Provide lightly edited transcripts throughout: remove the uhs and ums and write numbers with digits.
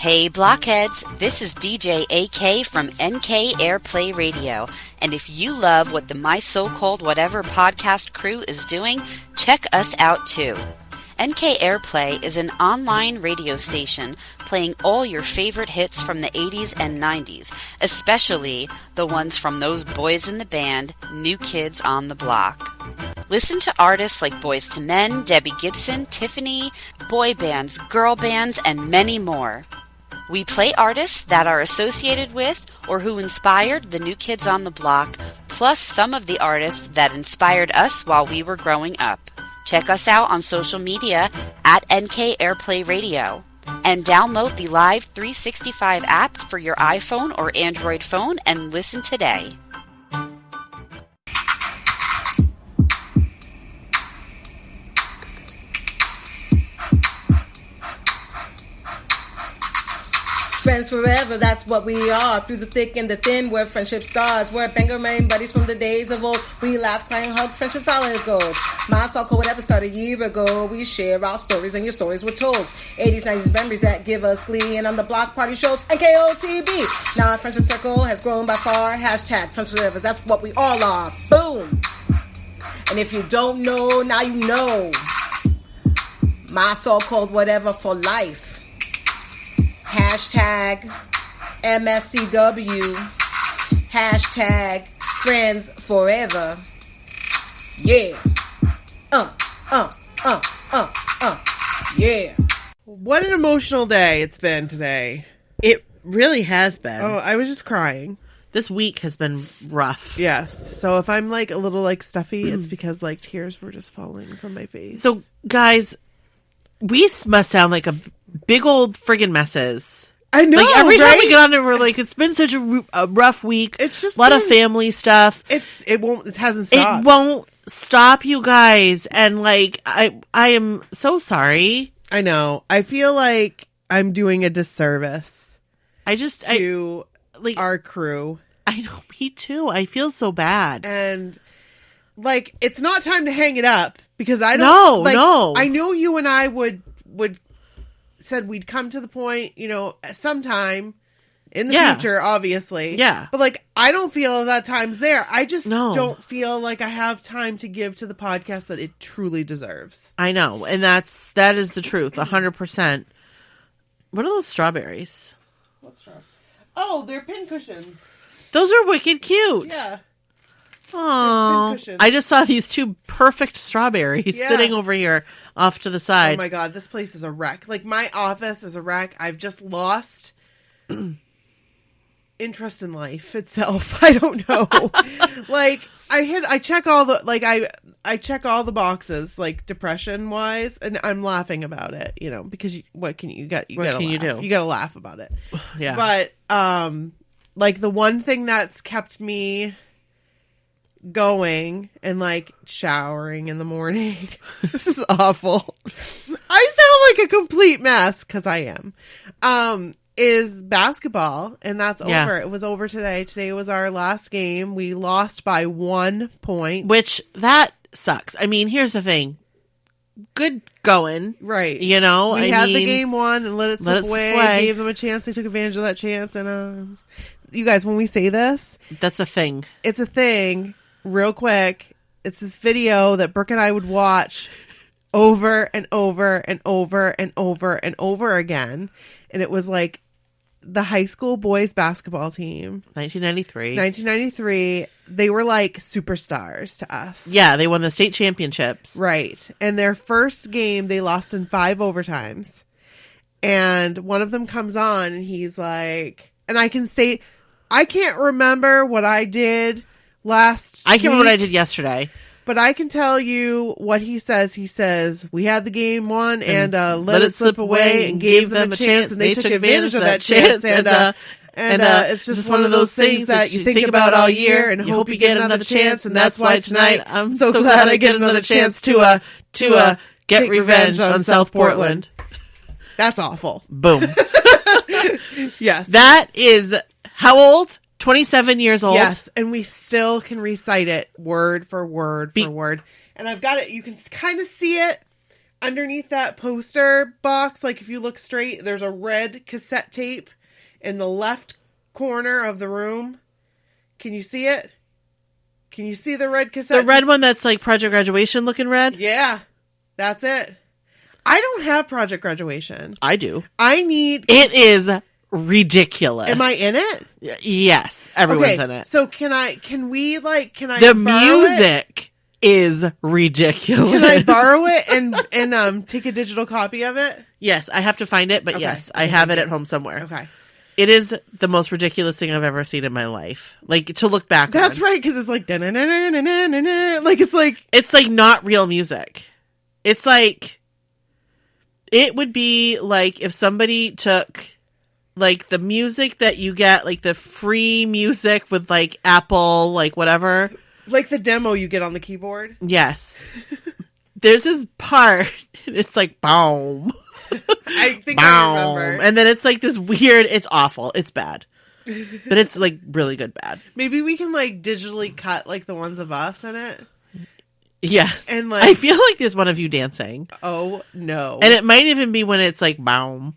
Hey blockheads, this is DJ AK from NK Airplay Radio, and if you love what the My So-Called Whatever podcast crew is doing, check us out too. NK Airplay is an online radio station playing all your favorite hits from the 80s and 90s, especially the ones from those boys in the band, New Kids on the Block. Listen to artists like Boyz II Men, Debbie Gibson, Tiffany, boy bands, girl bands, and many more. We play artists that are associated with or who inspired the New Kids on the Block, plus some of the artists that inspired us while we were growing up. Check us out on social media at NK Airplay Radio. And download the Live 365 app for your iPhone or Android phone and listen today. Friends forever, that's what we are. Through the thick and the thin, we're friendship stars. We're banger main buddies from the days of old. We laugh, cry, and hug, friendship solid gold. My so-called whatever started a year ago. We share our stories and your stories were told. 80s, 90s memories that give us glee. And on the block party shows, NKOTB. Now our friendship circle has grown by far. Hashtag friends forever, that's what we all are. Boom. And if you don't know, now you know. My so-called whatever for life. Hashtag MSCW. Hashtag friends forever. Yeah. Yeah. What an emotional day it's been today. It really has been. Oh, I was just crying. This week has been rough. Yes. So if I'm like a little like stuffy, it's because like tears were just falling from my face. So guys, we must sound like a big old friggin' messes. I know, like every right? time we get on it, we're like, it's been such a rough week. It's just a lot of family stuff. It hasn't stopped. It won't stop, you guys. And like, I am so sorry. I know. I feel like I'm doing a disservice. To our crew. I know, me too. I feel so bad. And like, it's not time to hang it up because I don't. No. I knew you and I would said we'd come to the point, sometime in the future, obviously. Yeah. But like, I don't feel that time's there. I just don't feel like I have time to give to the podcast that it truly deserves. I know. And that is the truth. 100%. What are those strawberries? What strawberries? Oh, they're pincushions. Those are wicked cute. Yeah. Oh, I just saw these two perfect strawberries sitting over here off to the side. Oh my God, this place is a wreck. Like, my office is a wreck. I've just lost interest in life itself. I don't know. Like, I check all the, I check all the boxes, like, depression wise, and I'm laughing about it, because what can you do? You gotta laugh about it. Yeah. But, like, the one thing that's kept me going and like showering in the morning. This is awful. I sound like a complete mess because I am. Is basketball, and that's over. It was over today. Today was our last game. We lost by 1 point, which that sucks. I mean, here's the thing. Good going, right? We had the game won and let it slip away. Gave them a chance. They took advantage of that chance. And you guys, when we say this, that's a thing. It's a thing. Real quick, it's this video that Brooke and I would watch over and over and over and over and over again. And it was like the high school boys basketball team. 1993. They were like superstars to us. Yeah, they won the state championships. Right. And their first game, they lost in 5 overtimes. And one of them comes on and he's like, and I can't remember what I did I can't remember what I did yesterday. But I can tell you what he says. He says, we had the game won and let it slip away and gave them a chance. And they took advantage of that chance. And it's just one of those things that you think about all year and hope you get another chance. And that's why tonight I'm so glad I get another chance to get revenge on South Portland. That's awful. Boom. Yes. That is how old? 27 years old. Yes, and we still can recite it word for word for word. And I've got it. You can kind of see it underneath that poster box, like if you look straight, there's a red cassette tape in the left corner of the room. Can you see it? Can you see the red cassette? The red one that's like Project Graduation looking red? Yeah, that's it. I don't have Project Graduation. I do. It is ridiculous. Am I in it? Yes, everyone's in it. So can I The music is ridiculous. Can I borrow it and take a digital copy of it? Yes, I have to find it, but yes, I have it at home somewhere. Okay. It is the most ridiculous thing I've ever seen in my life. Like, to look back That's on. right, because it's like, it's like not real music. It's like, it would be like if somebody took like the music that you get, like the free music with like Apple, like whatever. Like the demo you get on the keyboard. Yes. There's this part, and it's like, boom. I think I remember. And then it's like this weird, it's awful. It's bad. But it's like really good bad. Maybe we can like digitally cut like the ones of us in it. Yes. And like, I feel like there's one of you dancing. Oh no. And it might even be when it's like boom.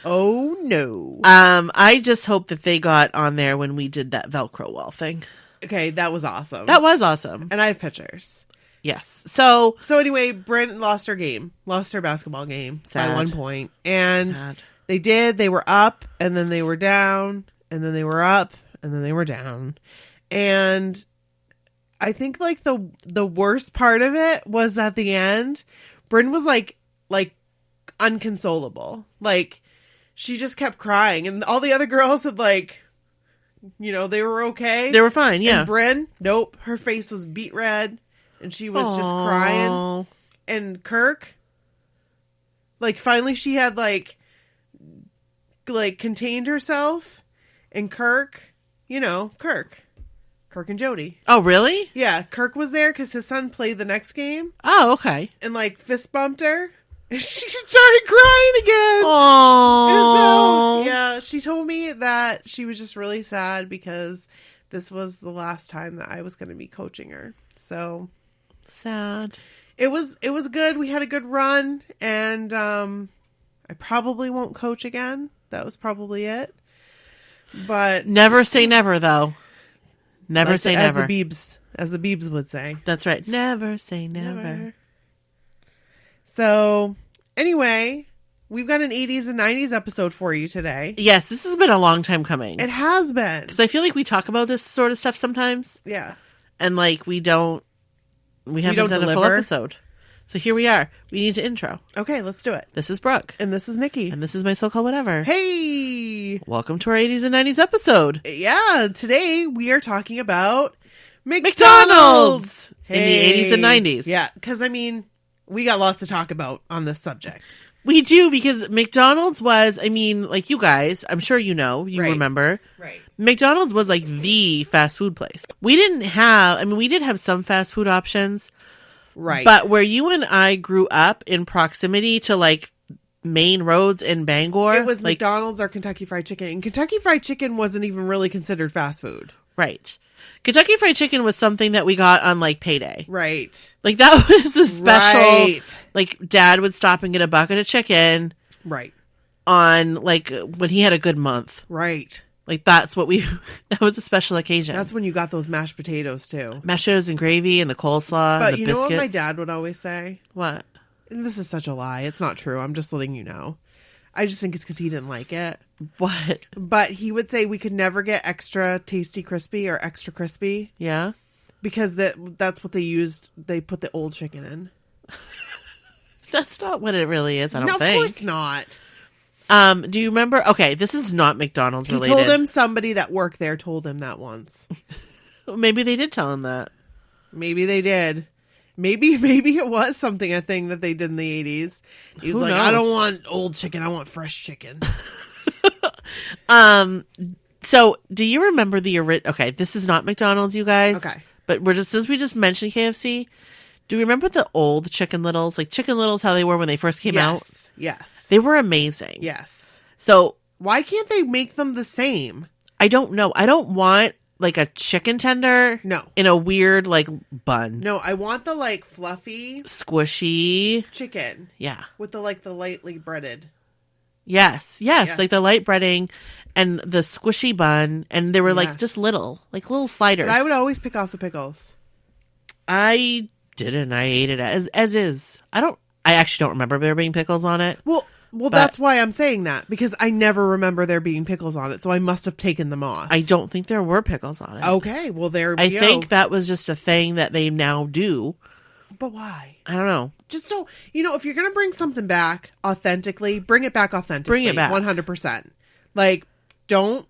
Oh no. I just hope that they got on there when we did that Velcro wall thing. Okay, that was awesome. That was awesome. And I have pictures. Yes. So anyway, Brent lost her basketball game by 1 point. And Sad. they were up, and then they were down, and then they were up, and then they were down. And I think like the worst part of it was at the end, Bryn was like unconsolable. Like she just kept crying, and all the other girls had like, you know, they were okay. They were fine, yeah. And Bryn, nope, her face was beet red. And she was just crying. And Kirk, like, finally she had, like contained herself. And Kirk, you know, Kirk and Jody. Oh, really? Yeah, Kirk was there because his son played the next game. Oh, okay. And, like, fist bumped her. And she started crying again. Oh. So, yeah, she told me that she was just really sad because this was the last time that I was going to be coaching her. So... sad. It was good. We had a good run, and I probably won't coach again. That was probably it. But never say never, though. Never say never. As the Beebs would say. That's right. Never say never. So anyway, we've got an 80s and 90s episode for you today. Yes, this has been a long time coming. It has been. Because I feel like we talk about this sort of stuff sometimes. Yeah. And like we haven't done a full episode. So here we are. We need to intro. Okay, let's do it. This is Brooke. And this is Nikki. And this is my so-called whatever. Hey! Welcome to our 80s and 90s episode. Yeah, today we are talking about McDonald's! In the 80s and 90s. Yeah, because I mean, we got lots to talk about on this subject. We do, because McDonald's was, I mean, like you guys, I'm sure you know, remember. Right. McDonald's was like the fast food place. We did have some fast food options. Right. But where you and I grew up in proximity to like main roads in Bangor. It was like, McDonald's or Kentucky Fried Chicken. And Kentucky Fried Chicken wasn't even really considered fast food. Right. Kentucky Fried Chicken was something that we got on like payday. Right. Like that was the special. Right. Like Dad would stop and get a bucket of chicken. Right. On like when he had a good month. Right. Like that was a special occasion. That's when you got those mashed potatoes too. Mashed potatoes and gravy and the coleslaw But and the you biscuits. know what my dad would always say? What? And this is such a lie. It's not true. I'm just letting you know. I just think it's because he didn't like it. What? But he would say we could never get extra tasty crispy or extra crispy. Yeah. Because that's what they used. They put the old chicken in. That's not what it really is, I don't think. No, of course not. Do you remember? Okay, this is not McDonald's related. He told him somebody that worked there told him that once. Maybe they did tell him that. Maybe they did. Maybe it was a thing that they did in the 80s. He was Who like, knows? I don't want old chicken. I want fresh chicken. So do you remember the original? Okay, this is not McDonald's, you guys. Okay. But since we just mentioned KFC, do you remember the old Chicken Littles? Like Chicken Littles, how they were when they first came out? Yes. They were amazing. Yes. So why can't they make them the same? I don't know. I don't want like a chicken tender. No. In a weird like bun. No, I want the like fluffy Squishy. chicken. Yeah. With the like the lightly breaded. Yes. Like the light breading and the squishy bun. And they were like just little sliders. But I would always pick off the pickles. I didn't. I ate it as is. I actually don't remember there being pickles on it. Well, that's why I'm saying that, because I never remember there being pickles on it, so I must have taken them off. I don't think there were pickles on it. Okay, well there we I go. think that was just a thing that they now do. But why? I don't know. Just don't, if you're going to bring something back authentically, bring it back authentically. Bring it back. 100%. Like, don't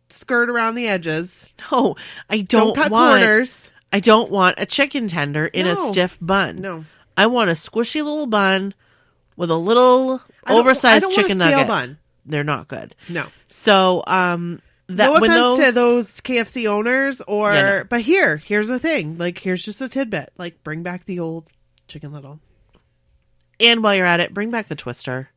skirt around the edges. No, I don't cut want corners. I don't want a chicken tender in a stiff bun. No. I want a squishy little bun with a little oversized chicken nugget. Bun. They're not good. No. So, no offense to those KFC owners but here's the thing. Like, here's just a tidbit. Like, bring back the old Chicken Little. And while you're at it, bring back the Twister.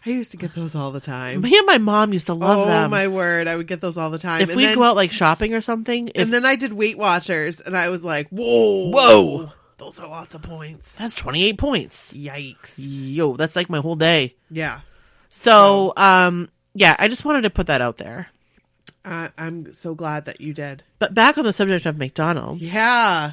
I used to get those all the time. Me and my mom used to love them. Oh my word, I would get those all the time. If we go out like shopping or something. And then I did Weight Watchers, and I was like, whoa. Those are lots of points. That's 28 points. Yikes. Yo, that's like my whole day. Yeah. So, yeah, I just wanted to put that out there. I'm so glad that you did. But back on the subject of McDonald's. Yeah.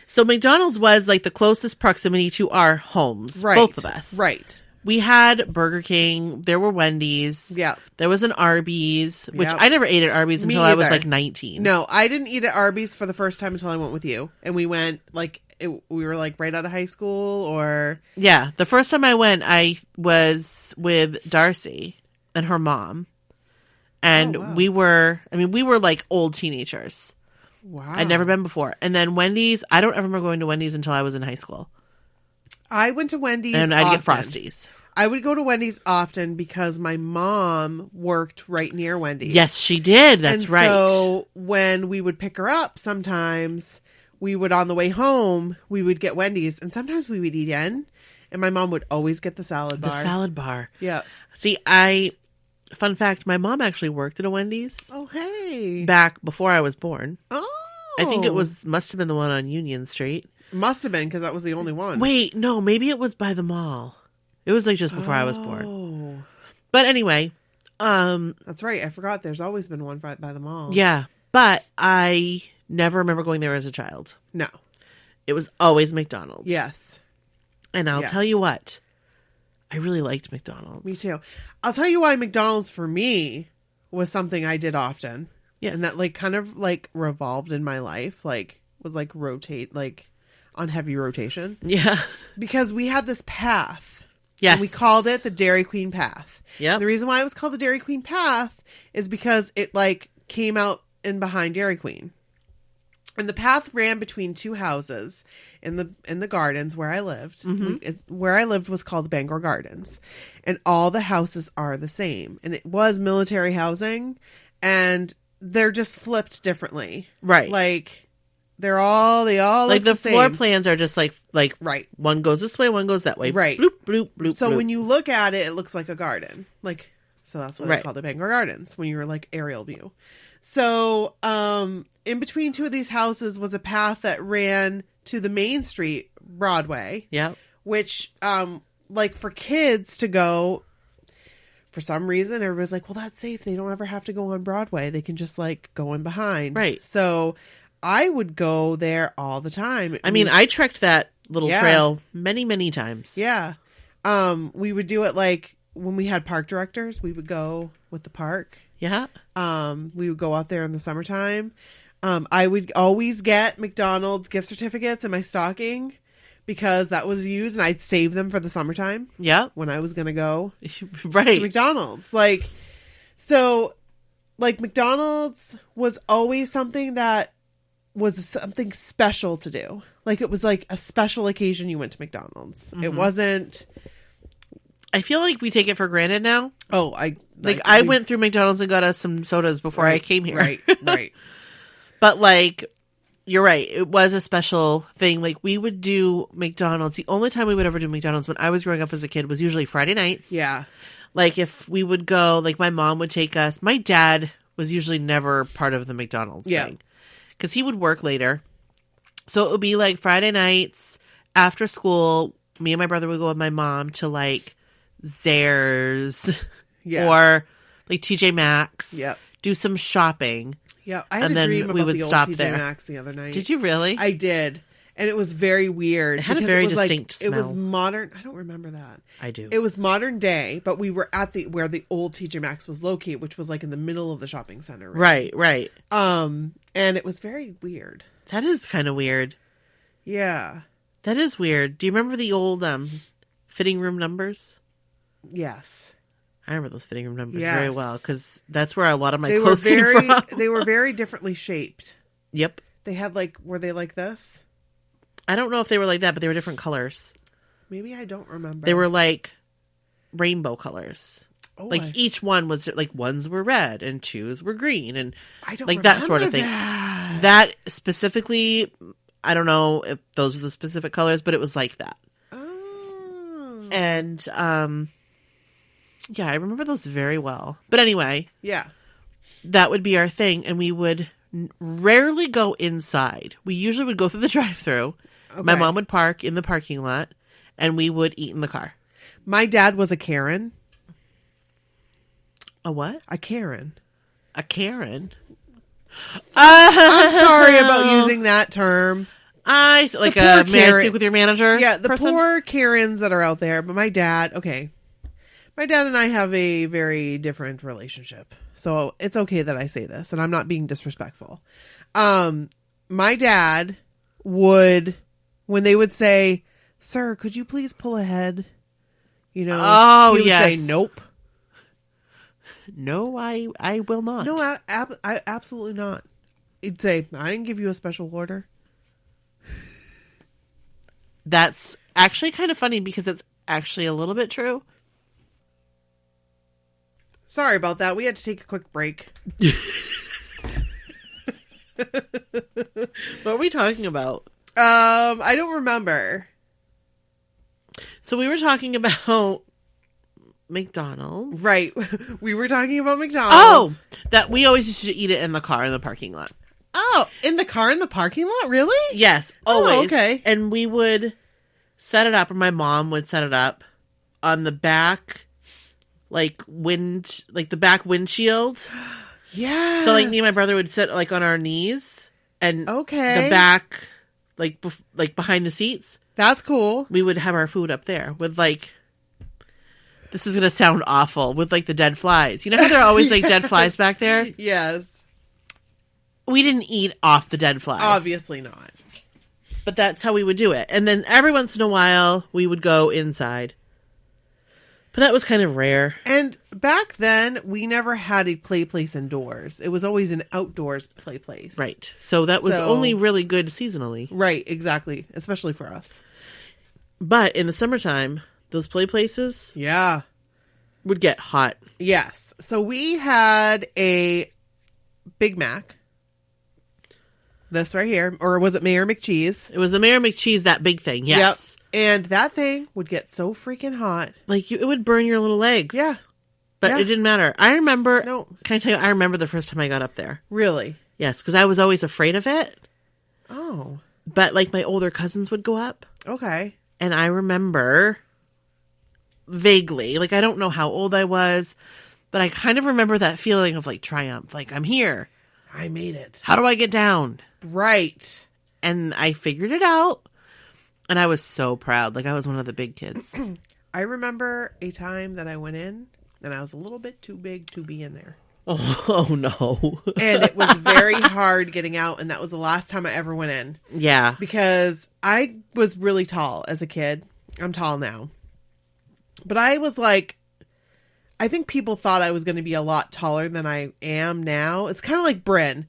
So McDonald's was like the closest proximity to our homes. Right. Both of us. Right. We had Burger King. There were Wendy's. Yeah. There was an Arby's, which Yep. I never ate at Arby's until I was like 19. No, I didn't eat at Arby's for the first time until I went with you. And we went we were like right out of high school or. Yeah. The first time I went, I was with Darcy and her mom. And we were like old teenagers. Wow. I'd never been before. And then Wendy's, I don't ever remember going to Wendy's until I was in high school. I went to Wendy's and I'd often. get Frosties. I would go to Wendy's often because my mom worked right near Wendy's. Yes, she did. That's right. So when we would pick her up, sometimes we would, on the way home, we would get Wendy's. And sometimes we would eat in. And my mom would always get the salad bar. The salad bar. Yeah. See, fun fact, my mom actually worked at a Wendy's. Oh, hey. Back before I was born. Oh. I think it must have been the one on Union Street. Must have been, because that was the only one. Wait, no, maybe it was by the mall. It was like just before I was born. But anyway. That's right. I forgot there's always been one by the mall. Yeah. But I never remember going there as a child. No. It was always McDonald's. Yes. And I'll tell you what. I really liked McDonald's. Me too. I'll tell you why McDonald's for me was something I did often. Yes. And that like kind of like revolved in my life. Like was like rotate, like on heavy rotation. Yeah. Because we had this path. Yes. And we called it the Dairy Queen Path. Yeah. The reason why it was called the Dairy Queen Path is because it like came out in behind Dairy Queen. And the path ran between two houses in the gardens where I lived. Mm-hmm. Where I lived was called Bangor Gardens. And all the houses are the same. And it was military housing. And they're just flipped differently. Right. Like, they all like look the floor same. plans are just like right. One goes this way, one goes that way. Right. Bloop, bloop, bloop, So bloop. when you look at it, it looks like a garden. Like, so that's what Right. they called it, Bangor Gardens, when you were like aerial view. So, in between two of these houses was a path that ran to the main street, Broadway. Yeah. Which, like for kids to go, for some reason, everybody's like, well, that's safe. They don't ever have to go on Broadway. They can just like go in behind. Right. So I would go there all the time. I mean, I trekked that little Yeah. trail many, many times. Yeah. We would do it like when we had park directors, we would go with the park. Yeah. We would go out there in the summertime. I would always get McDonald's gift certificates in my stocking because that was used, and I'd save them for the summertime. Yeah. When I was going to go Right. to McDonald's. Like, so, like, McDonald's was always something that was something special to do. Like, it was like a special occasion you went to McDonald's. Mm-hmm. It wasn't... I feel like we take it for granted now. Oh, I went through McDonald's and got us some sodas before I came here. Right. But like, you're right. It was a special thing. Like we would do McDonald's. The only time we would ever do McDonald's when I was growing up as a kid was usually Friday nights. Yeah. Like if we would go, like my mom would take us. My dad was usually never part of the McDonald's Yeah. thing. Because he would work later. So it would be like Friday nights after school. Me and my brother would go with my mom to like Zayre's Yeah. or like TJ Maxx. Yep. Do some shopping. Yeah, I had And a then dream we about would the old stop TJ there. Maxx the other night. Did you really? I did. And it was very weird. It had a because very it was distinct It was smell. modern. I don't remember that. I do. It was modern day, but we were at where the old TJ Maxx was located, which was like in the middle of the shopping center. Right. And it was very weird. That is kind of weird. Yeah. That is weird. Do you remember the old fitting room numbers? Yes. I remember those fitting room numbers Yes. very well because that's where a lot of my They were clothes very came from. they were very differently shaped. Yep. They had were they like this? I don't know if they were like that, but they were different colors. Maybe I don't remember. They were like rainbow colors. Oh, Like each one was like ones were red and twos were green and I don't like that sort of remember thing. That. That specifically, I don't know if those are the specific colors, but it was like that. Oh. And yeah, I remember those very well. But anyway, Yeah. that would be our thing, and we would rarely go inside. We usually would go through the drive-thru. Okay. My mom would park in the parking lot, and we would eat in the car. My dad was a Karen. A what? A Karen. A Karen? I'm sorry about using that term. Like The poor a may I Karen. speak with your manager? Yeah, the person? poor Karens that are out there. But my dad and I have a very different relationship. So it's okay that I say this, and I'm not being disrespectful. My dad would, when they would say, "Sir, could you please pull ahead?" You know, Oh, he would say, yes. "Nope." No, I will not. No, I absolutely not. He'd say, "I didn't give you a special order." That's actually kind of funny because it's actually a little bit true. Sorry about that. We had to take a quick break. What are we talking about? I don't remember. So we were talking about McDonald's. Right. We were talking about Oh, McDonald's. that we always used to eat it in the car in the parking lot. Oh, in the car in the parking lot? Really? Yes, Oh, always. okay. And we would set it up, or my mom would set it up on the back, the back windshield. Yeah. So like me and my brother would sit like on our knees, and Okay. the back, like behind the seats, That's cool. we would have our food up there with like. This is gonna sound awful with like the dead flies. You know how there are always like dead flies back there? Yes. We didn't eat off the dead flies. Obviously not. But that's how we would do it. And then every once in a while, we would go inside. But that was kind of rare. And back then, we never had a play place indoors. It was always an outdoors play place. Right. So that was So- only really good seasonally. Right, exactly. Especially for us. But in the summertime, those play places Yeah. would get hot. Yes. So we had a Big Mac. This right here. Or was it Mayor McCheese? It was the Mayor McCheese, that big thing. Yes. Yep. And that thing would get so freaking hot. Like, it would burn your little legs. Yeah. But Yeah. it didn't matter. I remember... No. Can I tell you, I remember the first time I got up there. Really? Yes, because I was always afraid of it. Oh. But, like, my older cousins would go up. Okay. And I remember vaguely, like, I don't know how old I was, but I kind of remember that feeling of, like, triumph. Like, I'm here. I made it. How do I get down? Right. And I figured it out. And I was so proud. Like, I was one of the big kids. I remember a time that I went in and I was a little bit too big to be in there. Oh, no. And it was very hard getting out. And that was the last time I ever went in. Yeah. Because I was really tall as a kid. I'm tall now. But I was like, I think people thought I was going to be a lot taller than I am now. It's kind of like Bryn,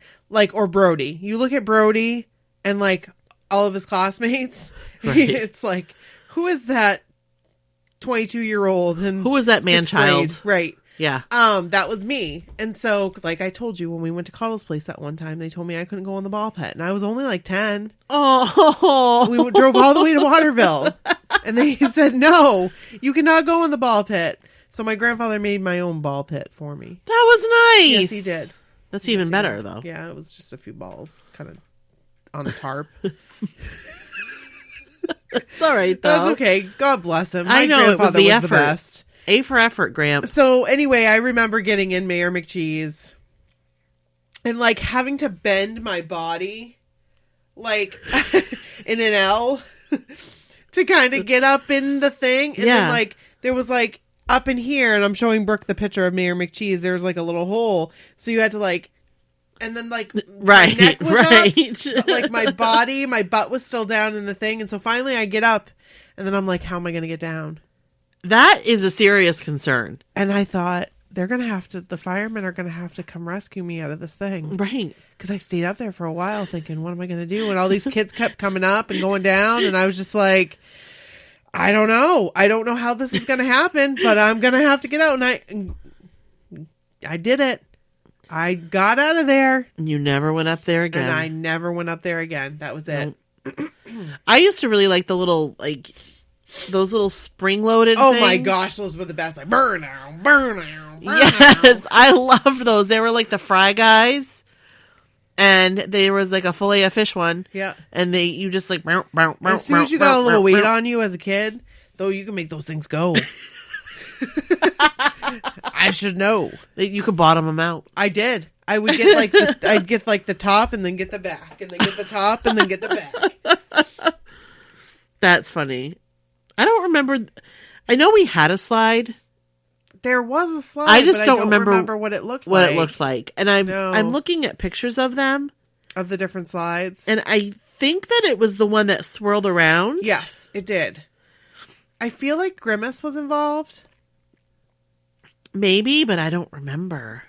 or Brody. You look at Brody and like all of his classmates. Right. It's like, who is that 22-year-old? And Who was that man-child? Right. Yeah. That was me. And so, like I told you, when we went to Cottle's place that one time, they told me I couldn't go on the ball pit. And I was only like 10. Oh. We drove all the way to Waterville. And they said, no, you cannot go in the ball pit. So my grandfather made my own ball pit for me. That was nice. Yes, he did. That's even better, though. Yeah, it was just a few balls kind of on a tarp. It's all right, though. That's okay. God bless him. My I know, it was grandfather the was effort. the best. A for effort, Gramp. So anyway, I remember getting in Mayor McCheese and like having to bend my body like in an L to kind of get up in the thing. And then like there was like up in here, and I'm showing Brooke the picture of Mayor McCheese. There was like a little hole. So you had to like, and then like my neck was up, but like my butt was still down in the thing. And so finally I get up, and then I'm like, how am I going to get down? That is a serious concern. And I thought, the firemen are going to have to come rescue me out of this thing. Right. Because I stayed up there for a while thinking, what am I going to do? And all these kids kept coming up and going down. And I was just like, I don't know. I don't know how this is going to happen, but I'm going to have to get out. And I did it. I got out of there. You never went up there again. And I never went up there again. That was it. Nope. I used to really like the little, like, those little spring-loaded things. Oh my gosh, those were the best. Like, burn now. Yes, I loved those. They were like the Fry Guys. And there was like a fillet of fish one. Yeah. And you just like... As soon as you got a little weight on you as a kid, though, you can make those things go. I should know. You could bottom them out. I did. I would get like I'd get like the top and then get the back and then get the top and then get the back. That's funny. I don't remember. I know we had a slide. There was a slide. I just but don't I remember what it looked what like. it looked like. And I'm looking at pictures of them. Of the different slides. And I think that it was the one that swirled around. Yes, it did. I feel like Grimace was involved. Maybe, but I don't remember.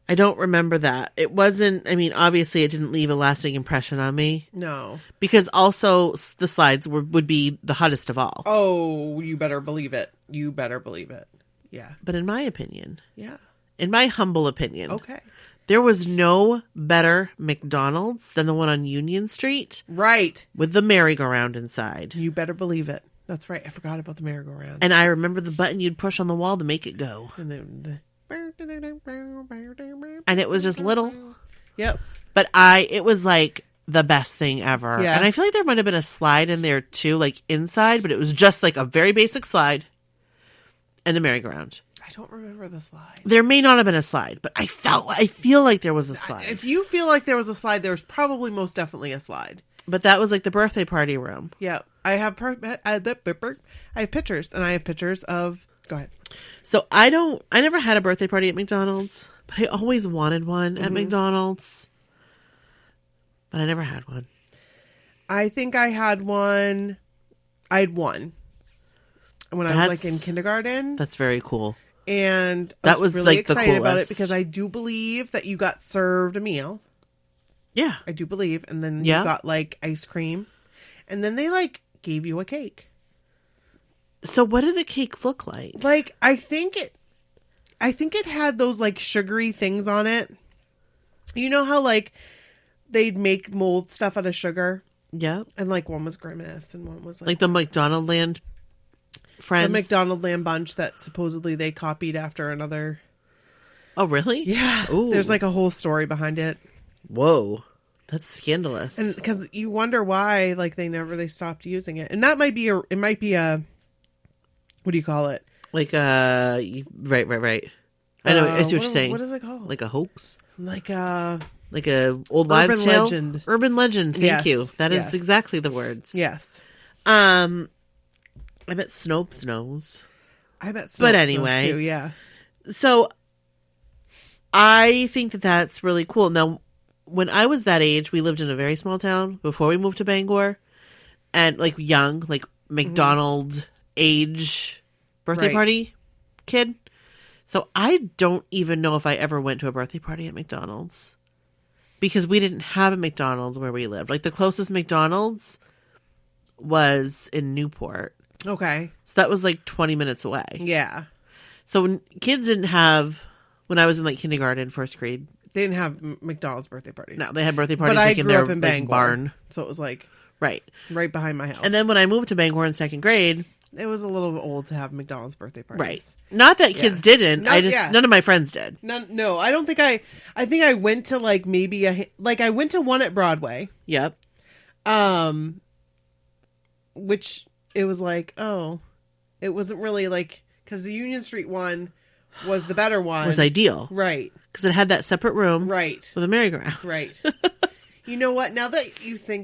I don't remember that. It wasn't, I mean, obviously it didn't leave a lasting impression on me. No. Because also the slides would be the hottest of all. Oh, you better believe it. You better believe it. Yeah. But in my opinion. Yeah. In my humble opinion. Okay. There was no better McDonald's than the one on Union Street. Right. With the merry-go-round inside. You better believe it. That's right. I forgot about the merry-go-round. And I remember the button you'd push on the wall to make it go. And then and it was just little. Yep. But it was like the best thing ever. Yeah. And I feel like there might have been a slide in there too, like inside, but it was just like a very basic slide and a merry-go-round. I don't remember the slide. There may not have been a slide, but I feel like there was a slide. If you feel like there was a slide, there was probably most definitely a slide. But that was like the birthday party room. Yeah. I have pictures, and I have pictures of... Go ahead. So I never had a birthday party at McDonald's, but I always wanted one at McDonald's. But I never had one. I think I had one. I had one when I was like in kindergarten. That's very cool. And that was really like excited the about it because I do believe that you got served a meal. Yeah. I do believe. And then you got like ice cream. And then they like gave you a cake. So what did the cake look like? Like, I think it had those like sugary things on it. You know how like they'd make mold stuff out of sugar? Yeah. And like one was Grimace and one was like the McDonald Land friends. The McDonald Land bunch that supposedly they copied after another. Oh, really? Yeah. Ooh. There's like a whole story behind it. Whoa. That's scandalous. And because you wonder why like they stopped using it. And that might be a what do you call it? Like right. I know. I see what you're saying. What is it called? Like a hoax? Like a old wives' tale? Legend. Urban legend. Thank you. That is exactly the words. Yes. I bet Snopes knows. I bet Snopes but anyway, knows too, yeah. So I think that that's really cool. Now, when I was that age, we lived in a very small town before we moved to Bangor, and like young, like McDonald age birthday party kid. So I don't even know if I ever went to a birthday party at McDonald's because we didn't have a McDonald's where we lived. Like the closest McDonald's was in Newport. Okay. So that was like 20 minutes away. Yeah. So when kids didn't have, when I was in like kindergarten, first grade. They didn't have McDonald's birthday parties. No, they had birthday parties but like I in grew their up in Bangor, barn. so it was like right behind my house. And then when I moved to Bangor in second grade, it was a little old to have McDonald's birthday parties. Right. Not that kids didn't. None of my friends did. No, I don't think I think I went to like maybe I went to one at Broadway. Yep. Which it was like, oh, it wasn't really like, because the Union Street one was the better one. Was ideal. Right. Because it had that separate room. Right. With a merry-go-round. Right. You know what? Now that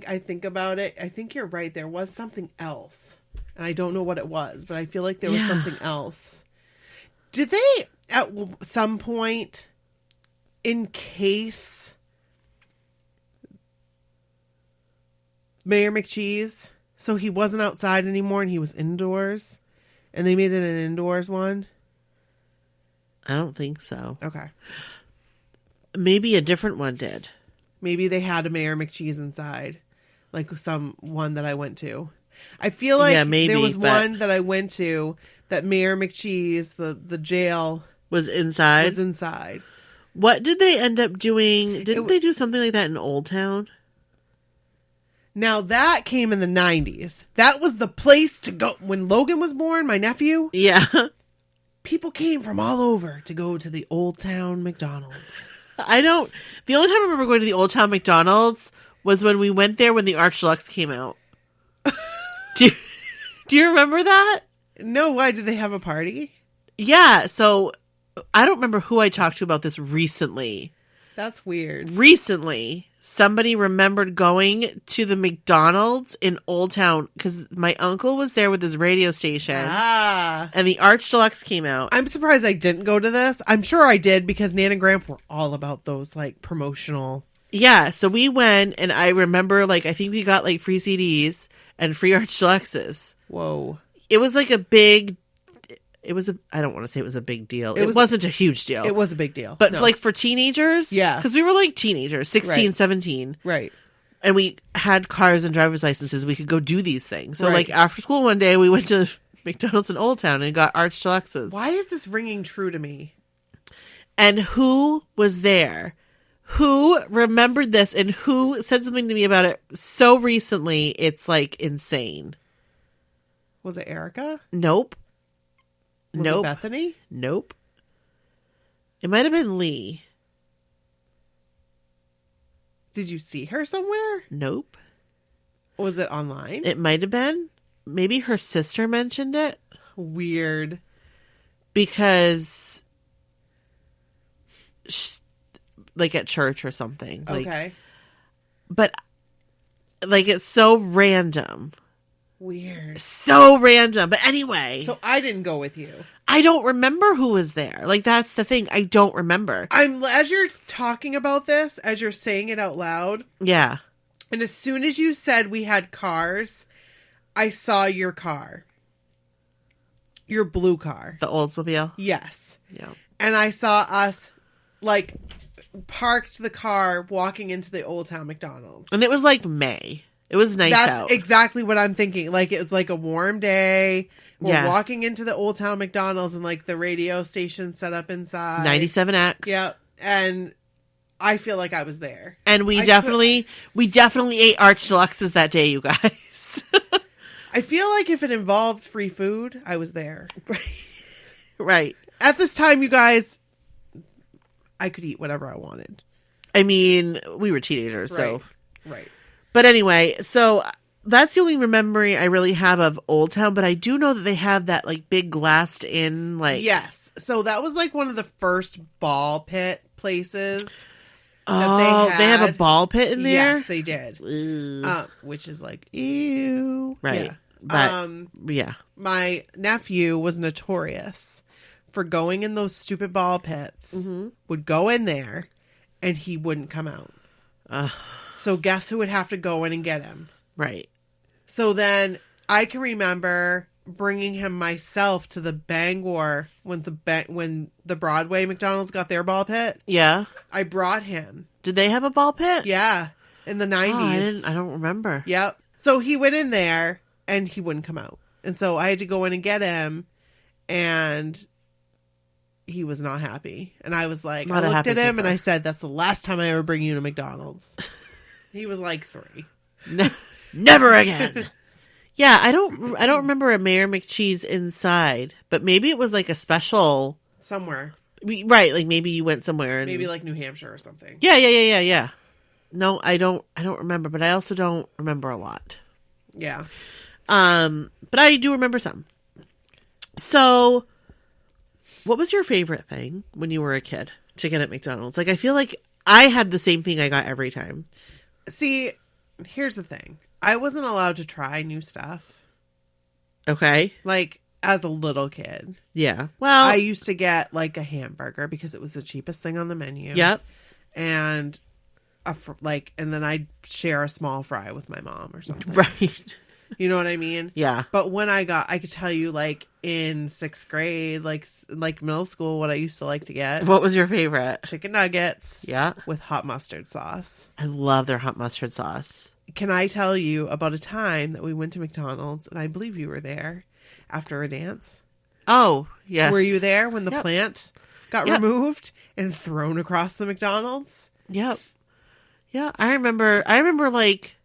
I think about it, I think you're right. There was something else. And I don't know what it was, but I feel like there was something else. Did they, at some point, encase Mayor McCheese so he wasn't outside anymore and he was indoors? And they made it an indoors one? I don't think so. Okay. Maybe a different one did. Maybe they had a Mayor McCheese inside. Like some one that I went to. I feel like there was one that I went to that Mayor McCheese, the jail, was inside. What did they end up doing? Didn't they do something like that in Old Town? Now that came in the 90s. That was the place to go. When Logan was born, my nephew. Yeah. People came from all over to go to the Old Town McDonald's. The only time I remember going to the Old Town McDonald's was when we went there when the Arch Deluxe came out. Do you remember that? No, why? Did they have a party? Yeah, so I don't remember who I talked to about this recently. That's weird. Recently, somebody remembered going to the McDonald's in Old Town because my uncle was there with his radio station. And the Arch Deluxe came out. I'm surprised I didn't go to this. I'm sure I did because Nan and Gramp were all about those like promotional. Yeah, so we went and I remember I think we got free CDs and free Arch Deluxes. Whoa. It was I don't want to say it was a big deal. It wasn't a huge deal. It was a big deal. But for teenagers? Yeah. Because we were teenagers, 16, right. 17. Right. And we had cars and driver's licenses. We could go do these things. So after school one day, we went to McDonald's in Old Town and got Arch Deluxes. Why is this ringing true to me? And who was there? Who remembered this and who said something to me about it so recently? It's insane. Was it Erica? Nope. Was it Bethany? Nope. It might have been Lee. Did you see her somewhere? Nope. Was it online? It might have been. Maybe her sister mentioned it. Weird. Because at church or something. Okay. But it's so random. Weird. So random. But anyway. So I didn't go with you. I don't remember who was there. That's the thing. I don't remember. As you're talking about this, as you're saying it out loud. Yeah. And as soon as you said we had cars, I saw your car. Your blue car. The Oldsmobile? Yes. Yeah. And I saw us parked the car walking into the Old Town McDonald's. And it was May. It was nice out. That's exactly what I'm thinking. It was a warm day. We're walking into the Old Town McDonald's and the radio station set up inside. 97X. Yep. And I feel like I was there. And we definitely ate Arch Deluxes that day, you guys. I feel like if it involved free food, I was there. Right. At this time, you guys, I could eat whatever I wanted. I mean, we were teenagers, so. Right. But anyway, so that's the only memory I really have of Old Town, but I do know that they have that big glassed in Yes. So that was one of the first ball pit places. Oh, they have a ball pit in there? Yes, they did. Which is ew. Right. Yeah. But, yeah. My nephew was notorious for going in those stupid ball pits. Mm-hmm. Would go in there and he wouldn't come out. So guess who would have to go in and get him? Right. So then I can remember bringing him myself to the Bangor when the Broadway McDonald's got their ball pit. Yeah. I brought him. Did they have a ball pit? Yeah. In the 90s. I don't remember. Yep. So he went in there and he wouldn't come out. And so I had to go in and get him and he was not happy. And I was I looked at him and I said, that's the last time I ever bring you to McDonald's. He was 3. Never again. Yeah, I don't remember a Mayor McCheese inside, but maybe it was like a special Somewhere. right, like maybe you went somewhere and Maybe like New Hampshire or something. Yeah. No, I don't remember, but I also don't remember a lot. Yeah. But I do remember some. So, what was your favorite thing when you were a kid to get at McDonald's? Like, I feel like I had the same thing I got every time. See, here's the thing. I wasn't allowed to try new stuff. Okay. Like, as a little kid. Yeah. Well, I used to get, like, a hamburger because it was the cheapest thing on the menu. Yep. And, and then I'd share a small fry with my mom or something. Right. You know what I mean? Yeah. But when I could tell you, like, in 6th grade, like middle school, what I used to like to get. What was your favorite? Chicken nuggets. Yeah. With hot mustard sauce. I love their hot mustard sauce. Can I tell you about a time that we went to McDonald's, and I believe you were there, after a dance? Oh, yes. Were you there when the Yep. plant got Yep. removed and thrown across the McDonald's? Yep. Yeah, I remember like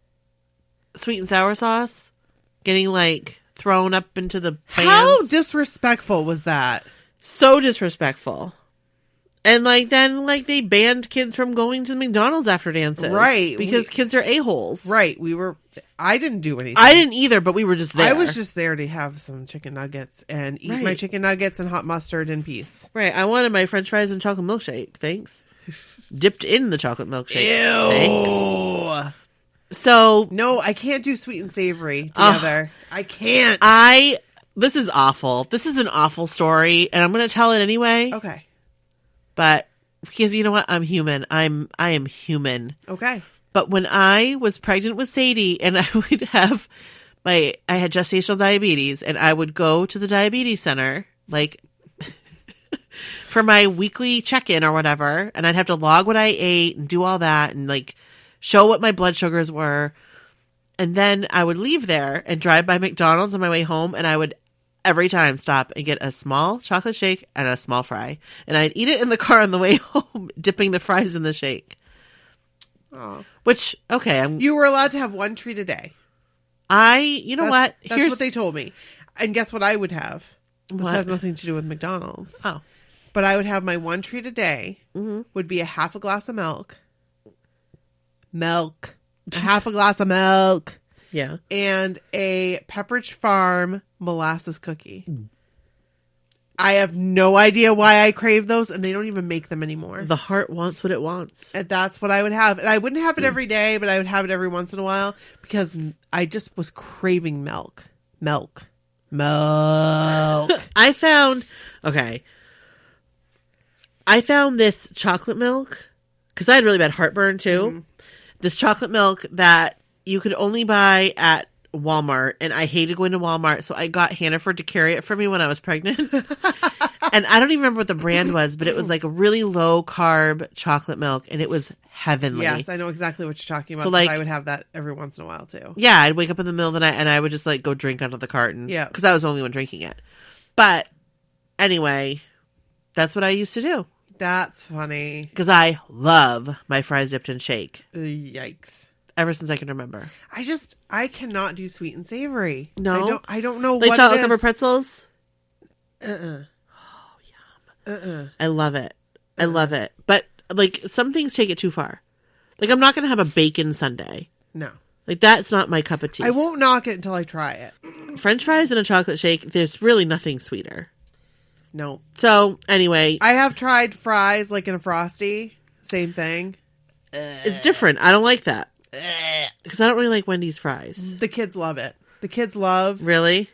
sweet and sour sauce getting like thrown up into the fans. How disrespectful was that? So disrespectful. And like then like they banned kids from going to McDonald's after dances. Right. Because kids are a-holes. Right. I didn't do anything. I didn't either, but we were just there. I was just there to have some chicken nuggets and eat my chicken nuggets and hot mustard in peace. Right. I wanted my french fries and chocolate milkshake. Thanks. Dipped in the chocolate milkshake. Ew. Thanks. So no, I can't do sweet and savory together. I can't. This is awful. This is an awful story, and I'm going to tell it anyway. Okay. But because you know what? I'm human. I am human. Okay. But when I was pregnant with Sadie and I would have I had gestational diabetes and I would go to the diabetes center, like for my weekly check-in or whatever, and I'd have to log what I ate and do all that and like show what my blood sugars were. And then I would leave there and drive by McDonald's on my way home, and I would every time stop and get a small chocolate shake and a small fry. And I'd eat it in the car on the way home, dipping the fries in the shake. Oh. Which, okay. You were allowed to have one treat a day. You know what? That's what they told me. And guess what I would have? This What? has nothing to do with McDonald's. Oh. But I would have my one treat a day would be a half a glass of milk. A half a glass of milk. Yeah. And a Pepperidge Farm molasses cookie. I have no idea why I crave those, and they don't even make them anymore. The heart wants what it wants. And that's what I would have. And I wouldn't have it every day, but I would have it every once in a while because I just was craving milk. I found this chocolate milk because I had really bad heartburn too. Mm-hmm. This chocolate milk that you could only buy at Walmart, and I hated going to Walmart, so I got Hannaford to carry it for me when I was pregnant. And I don't even remember what the brand was, but it was like a really low carb chocolate milk, and it was heavenly. Yes, I know exactly what you're talking about. So, like, I would have that every once in a while too. Yeah, I'd wake up in the middle of the night and I would just like go drink out of the carton. Yeah, because I was the only one drinking it. But anyway, that's what I used to do. That's funny. Because I love my fries dipped in shake. Yikes. Ever since I can remember. I cannot do sweet and savory. No? I don't know like what chocolate it covered is. pretzels? Oh, yum. I love it. I love it. But like some things take it too far. Like I'm not going to have a bacon sundae. No. Like that's not my cup of tea. I won't knock it until I try it. French fries and a chocolate shake, there's really nothing sweeter. No. So anyway. I have tried fries like in a Frosty. Same thing. It's different. I don't like that. Because I don't really like Wendy's fries. The kids love it. The kids love Really?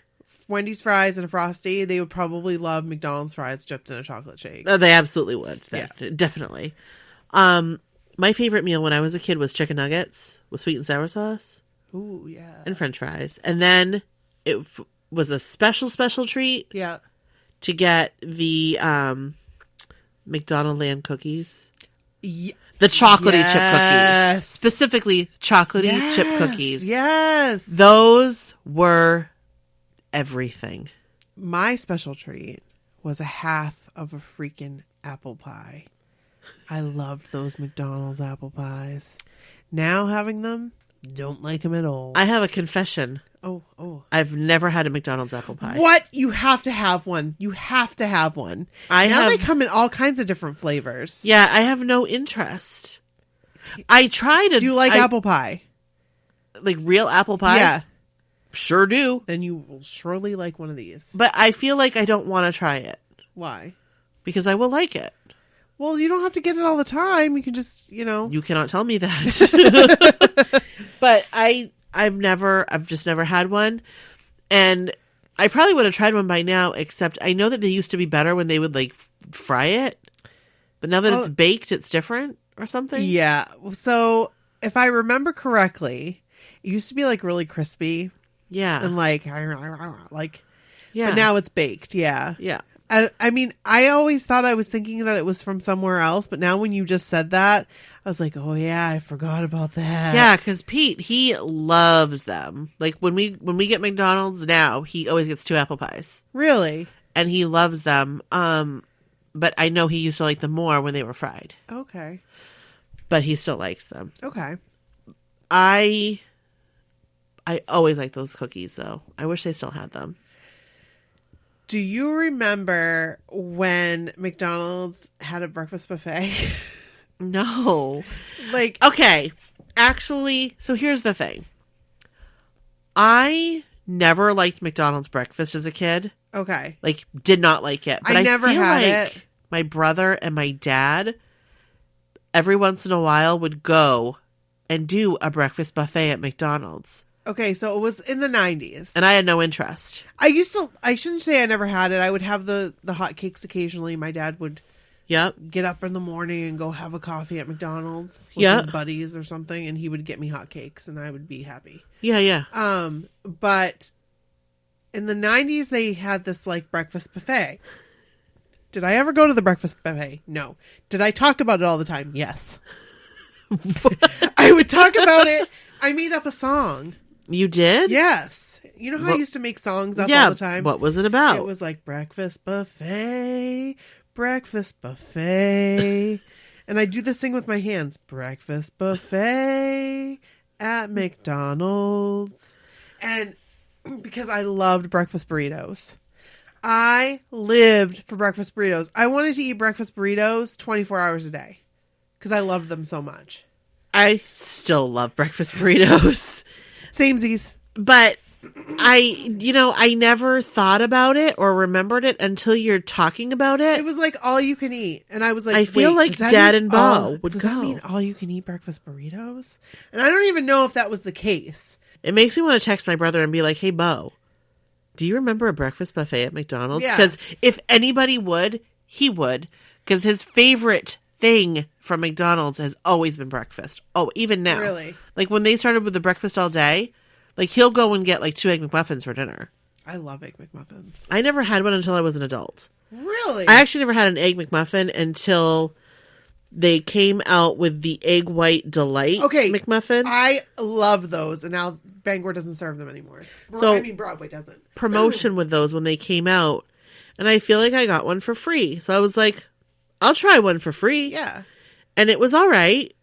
Wendy's fries and a Frosty. They would probably love McDonald's fries dipped in a chocolate shake. Oh, they absolutely would. Yeah. Definitely. My favorite meal when I was a kid was chicken nuggets with sweet and sour sauce. Ooh, yeah. And French fries. And then it was a special treat Yeah. to get the McDonald Land cookies. The chocolatey chip cookies. Specifically, chocolatey chip cookies. Yes. Those were everything. My special treat was a half of a freaking apple pie. I loved those McDonald's apple pies. Now having them, don't like them at all. I have a confession. Oh. I've never had a McDonald's apple pie. What? You have to have one. You have to have one. They come in all kinds of different flavors. Yeah, I have no interest. I tried it. Do you like apple pie? Like real apple pie? Yeah. Sure do. Then you will surely like one of these. But I feel like I don't want to try it. Why? Because I will like it. Well, you don't have to get it all the time. You can just, You cannot tell me that. But I've just never had one. And I probably would have tried one by now, except I know that they used to be better when they would like fry it. But now that it's baked, it's different or something. Yeah. So if I remember correctly, it used to be like really crispy. Yeah. And like, yeah. But now it's baked. Yeah. Yeah. I mean, I always thought I was thinking that it was from somewhere else, but now when you just said that, I was like, oh yeah, I forgot about that. Yeah, because Pete, he loves them. Like when we get McDonald's now, he always gets 2 apple pies. Really? And he loves them. But I know he used to like them more when they were fried. Okay. But he still likes them. Okay. I always like those cookies though. I wish they still had them. Do you remember when McDonald's had a breakfast buffet? No. Like, okay. Actually, so here's the thing. I never liked McDonald's breakfast as a kid. Okay. Like, did not like it. But I never feel had like it. My brother and my dad, every once in a while, would go and do a breakfast buffet at McDonald's. Okay, so it was in the 90s. And I had no interest. I shouldn't say I never had it. I would have the hot cakes occasionally. My dad would get up in the morning and go have a coffee at McDonald's with his buddies or something, and he would get me hot cakes, and I would be happy. Yeah. But in the 90s, they had this, like, breakfast buffet. Did I ever go to the breakfast buffet? No. Did I talk about it all the time? Yes. I would talk about it. I made up a song. You did? Yes. You know how I used to make songs up all the time? What was it about? It was like breakfast buffet, breakfast buffet. And I do this thing with my hands. Breakfast buffet at McDonald's. And because I loved breakfast burritos. I lived for breakfast burritos. I wanted to eat breakfast burritos 24 hours a day because I loved them so much. I still love breakfast burritos. Samesies. But I never thought about it or remembered it until you're talking about it. It was like all you can eat. And I was like, I feel like Dad and Bo would does go. Does that mean all you can eat breakfast burritos? And I don't even know if that was the case. It makes me want to text my brother and be like, hey, Bo, do you remember a breakfast buffet at McDonald's? Yeah. Because if anybody would, he would. Because his favorite thing from McDonald's has always been breakfast. Oh, even now. Really? Like when they started with the breakfast all day, like he'll go and get like 2 Egg McMuffins for dinner. I love Egg McMuffins. I never had one until I was an adult. Really? I actually never had an Egg McMuffin until they came out with the Egg White Delight McMuffin. I love those, and now Bangor doesn't serve them anymore. So, I mean, Broadway doesn't. Promotion with those when they came out, and I feel like I got one for free. So I was like, I'll try one for free. Yeah. And it was all right.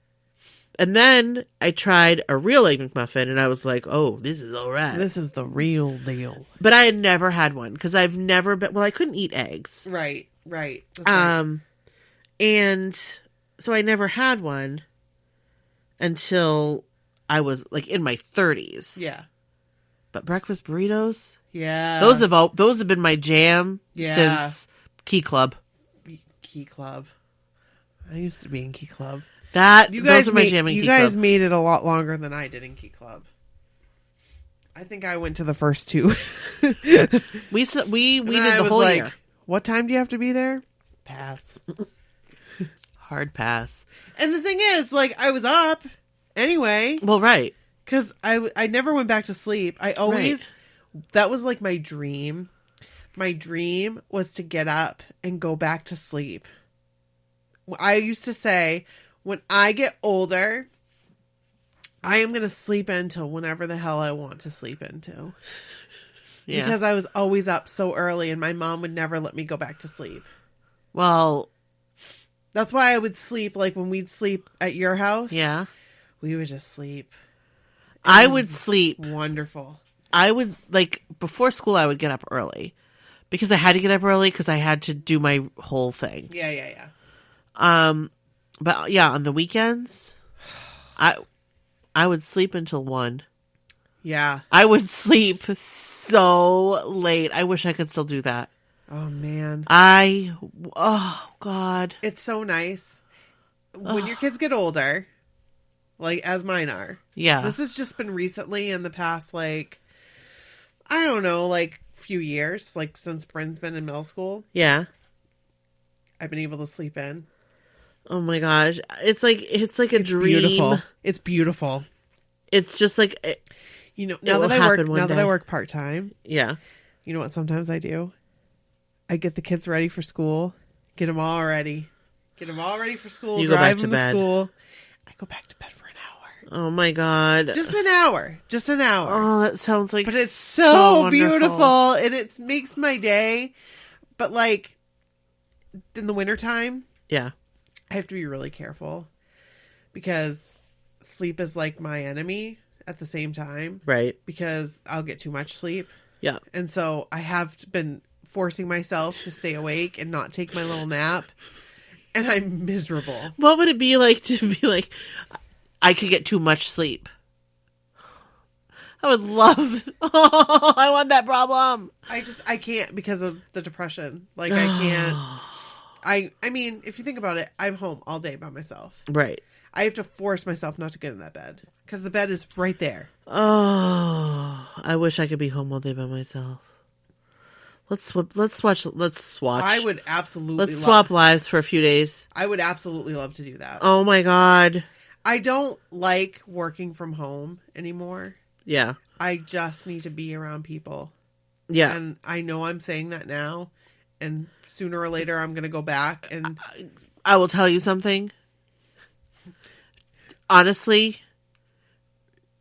And then I tried a real Egg McMuffin, and I was like, oh, this is all right. This is the real deal. But I had never had one, because I've never been... Well, I couldn't eat eggs. Right. That's right. And so I never had one until I was, like, in my 30s. Yeah. But breakfast burritos? Yeah. Those have been my jam since Key Club. Key Club. I used to be in Key Club. Those are my jam in Key Club. You guys made it a lot longer than I did in Key Club. I think I went to the first 2. we did the whole year. What time do you have to be there? Pass. Hard pass. And the thing is, like, I was up anyway. Well, right. Because I never went back to sleep. I always... Right. That was like my dream. My dream was to get up and go back to sleep. I used to say, when I get older, I am going to sleep until whenever the hell I want to sleep into. Yeah. Because I was always up so early and my mom would never let me go back to sleep. Well, that's why I would sleep, like when we'd sleep at your house. Yeah. We would just sleep. I would sleep. Wonderful. I would, like, before school, I would get up early. Because I had to get up early because I had to do my whole thing. Yeah. But, yeah, on the weekends, I would sleep until 1. Yeah. I would sleep so late. I wish I could still do that. Oh, man. Oh, God. It's so nice. When your kids get older, like, as mine are. Yeah. This has just been recently in the past, like, I don't know, like, few years, like, since Bryn's been in middle school. Yeah. I've been able to sleep in. Oh, my gosh. It's like a dream. Beautiful. It's beautiful. It's just like... You know, now that I work part-time, yeah. you know what sometimes I do? I get the kids ready for school, get them all ready for school, you go drive back to them bed. to school. I go back to bed for an hour. Oh my God. Just an hour. Oh, that sounds like But it's so wonderful. beautiful, and it makes my day. But, like, in the wintertime, Yeah. I have to be really careful because sleep is like my enemy at the same time. Right. Because I'll get too much sleep. Yeah. And so I have been forcing myself to stay awake and not take my little nap. And I'm miserable. What would it be like to be like, I could get too much sleep? I would love, I want that problem. I can't because of the depression. Like, I can't. I mean, if you think about it, I'm home all day by myself. Right. I have to force myself not to get in that bed because the bed is right there. Oh, I wish I could be home all day by myself. Let's watch. I would absolutely. Let's swap lives for a few days. I would absolutely love to do that. Oh my God. I don't like working from home anymore. Yeah. I just need to be around people. Yeah. And I know I'm saying that now, and sooner or later I'm going to go back and I will tell you something. Honestly,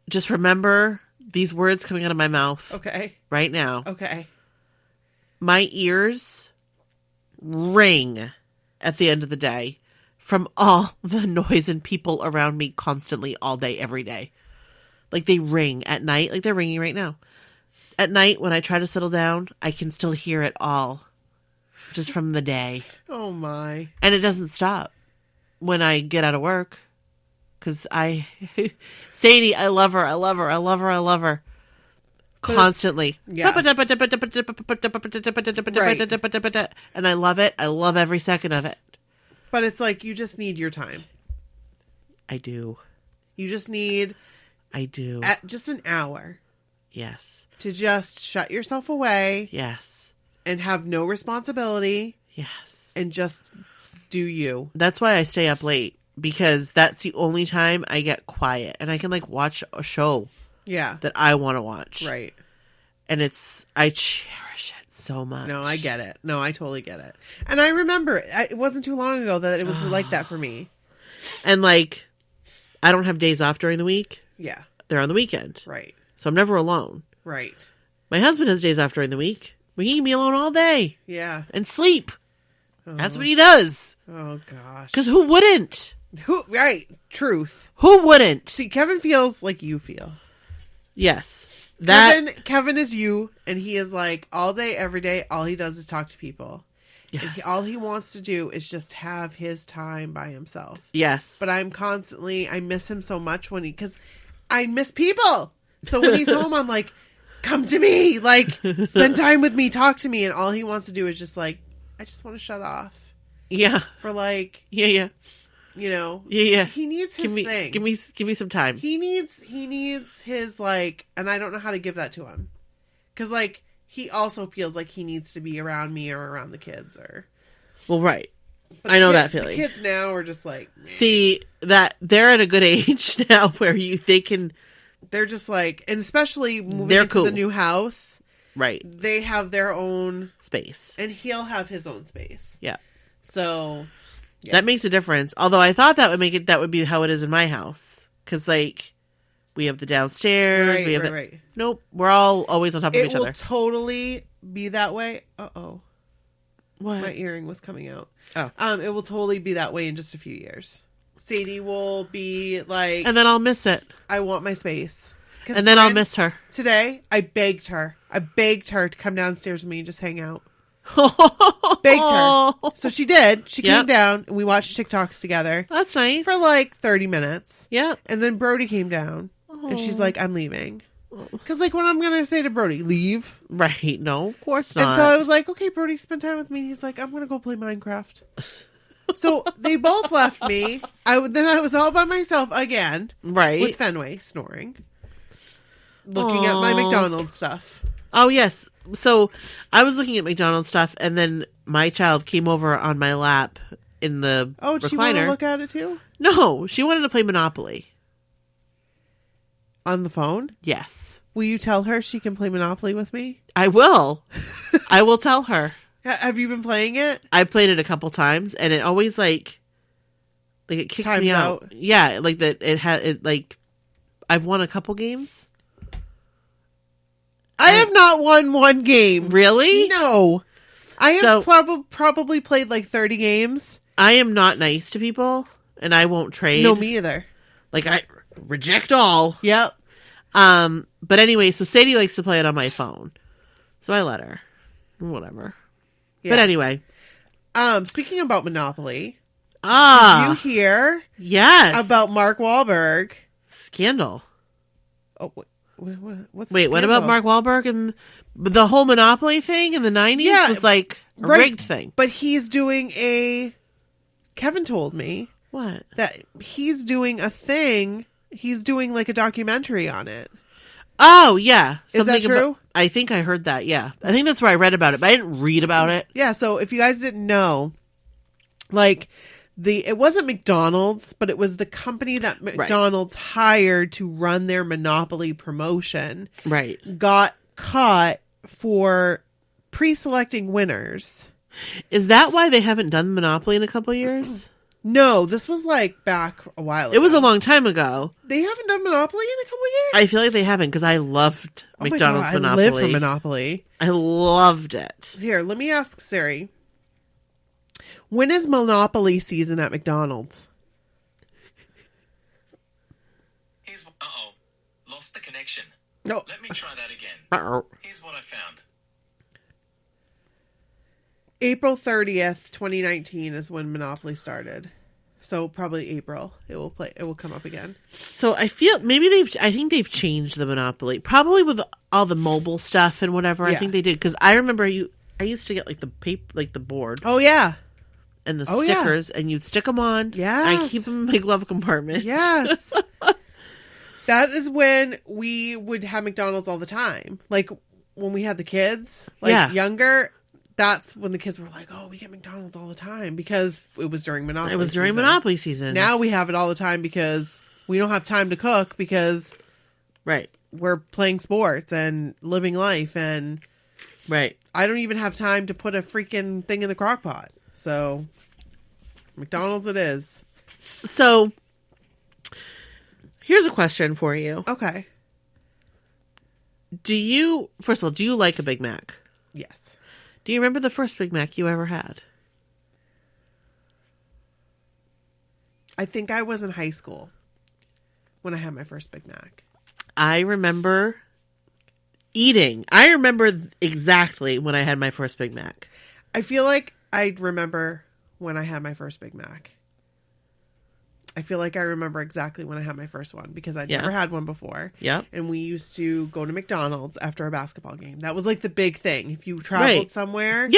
just remember these words coming out of my mouth. Okay. Right now. Okay. My ears ring at the end of the day from all the noise and people around me constantly all day, every day. Like they ring at night, like they're ringing right now. At night, when I try to settle down, I can still hear it all just from the day. Oh my. And it doesn't stop when I get out of work. Because Sadie, I love her. Constantly. Yeah. And I love it. I love every second of it. But it's like you just need your time. I do. You just need just an hour. Yes. To just shut yourself away. Yes. And have no responsibility. Yes. And just do you. That's why I stay up late. Because that's the only time I get quiet. And I can like watch a show. Yeah. That I want to watch. Right. And I cherish it so much. No, I get it. No, I totally get it. And I remember, it wasn't too long ago that it was like that for me. And like, I don't have days off during the week. Yeah. They're on the weekend. Right. So I'm never alone. Right. My husband has days off during the week. He can be alone all day. Yeah. And sleep. Oh. That's what he does. Oh, gosh. Because who wouldn't? Right. Truth. Who wouldn't? See, Kevin feels like you feel. Yes. Kevin is you, and he is like all day, every day, all he does is talk to people. Yes. All he wants to do is just have his time by himself. Yes. But I miss him so much because I miss people. So when he's home, I'm like, come to me, like spend time with me, talk to me. And all he wants to do is just like, I just want to shut off. Yeah. For like, yeah. You know, yeah. He needs his thing. Give me some time. He needs his like, and I don't know how to give that to him, because like he also feels like he needs to be around me or around the kids or. Well, right. I know that feeling. The kids now are just like. See that they're at a good age now where they can. They're just like, and especially moving into the new house, right? They have their own space, and he'll have his own space. Yeah. So. Yeah. That makes a difference. Although I thought that would be how it is in my house. Because, like, we have the downstairs. Right, we have right. Nope. We're all always on top of each other. It will totally be that way. Uh-oh. What? My earring was coming out. Oh. It will totally be that way in just a few years. Sadie will be like... And then I'll miss it. I want my space. And then I'll miss her. Today, I begged her to come downstairs with me and just hang out. Begged her. So she did. She came down and we watched TikToks together. That's nice. For like 30 minutes. Yeah. And then Brody came down and she's like, I'm leaving. Because like, what I'm going to say to Brody, leave. Right. No, of course not. And so I was like, okay, Brody, spend time with me. He's like, I'm going to go play Minecraft. So they both left me. Then I was all by myself again. Right. With Fenway snoring. Looking at my McDonald's stuff. Oh, yes. So I was looking at McDonald's stuff, and then my child came over on my lap in the recliner. Did she want to look at it too? No, she wanted to play Monopoly. On the phone? Yes. Will you tell her she can play Monopoly with me? I will. I will tell her. Have you been playing it? I played it a couple times, and it always like it kicks Times me out. out. Yeah, like that. I've won a couple games. I have not won one game. Really? No. I have probably played like 30 games. I am not nice to people, and I won't trade. No, me either. Like, I reject all. Yep. But anyway, so Sadie likes to play it on my phone. So I let her. Whatever. Yeah. But anyway. Speaking about Monopoly. Did you hear? Yes. About Mark Wahlberg. Scandal. Oh, what's Wait, what about Mark Wahlberg and the whole Monopoly thing in the 90s was like a rigged thing. But he's doing Kevin told me. What? That he's doing a thing. He's doing like a documentary on it. Oh, yeah. Is that true? I think I heard that, yeah. I think that's where I read about it, but I didn't read about it. Yeah, so if you guys didn't know, like, it wasn't McDonald's, but it was the company that McDonald's hired to run their Monopoly promotion. Right. Got caught for pre-selecting winners. Is that why they haven't done Monopoly in a couple years? No, this was like back a while ago. It was a long time ago. They haven't done Monopoly in a couple years? I feel like they haven't because I loved McDonald's Monopoly. I live for Monopoly. I loved it. Here, let me ask Siri. When is Monopoly season at McDonald's? Lost the connection. No. Let me try that again. Here's what I found. April 30th, 2019 is when Monopoly started. So probably April. It will come up again. So I feel I think they've changed the Monopoly. Probably with all the mobile stuff and whatever. Yeah. I think they did because I remember I used to get like the paper, like the board. Oh yeah. And the stickers, and you'd stick them on. Yeah. I keep them in my glove compartment. Yes. That is when we would have McDonald's all the time. Like when we had the kids, younger. That's when the kids were like, "Oh, we get McDonald's all the time," because it was during Monopoly. It was during Monopoly season. Now we have it all the time because we don't have time to cook because we're playing sports and living life, and I don't even have time to put a freaking thing in the crock pot. So McDonald's it is. So here's a question for you. Okay. First of all, do you like a Big Mac? Yes. Do you remember the first Big Mac you ever had? I think I was in high school when I had my first Big Mac. I remember eating. I remember exactly when I had my first Big Mac. I feel like I remember when I had my first Big Mac. I feel like I remember exactly when I had my first one because I'd never had one before. Yep. And we used to go to McDonald's after a basketball game. That was like the big thing. If you traveled somewhere,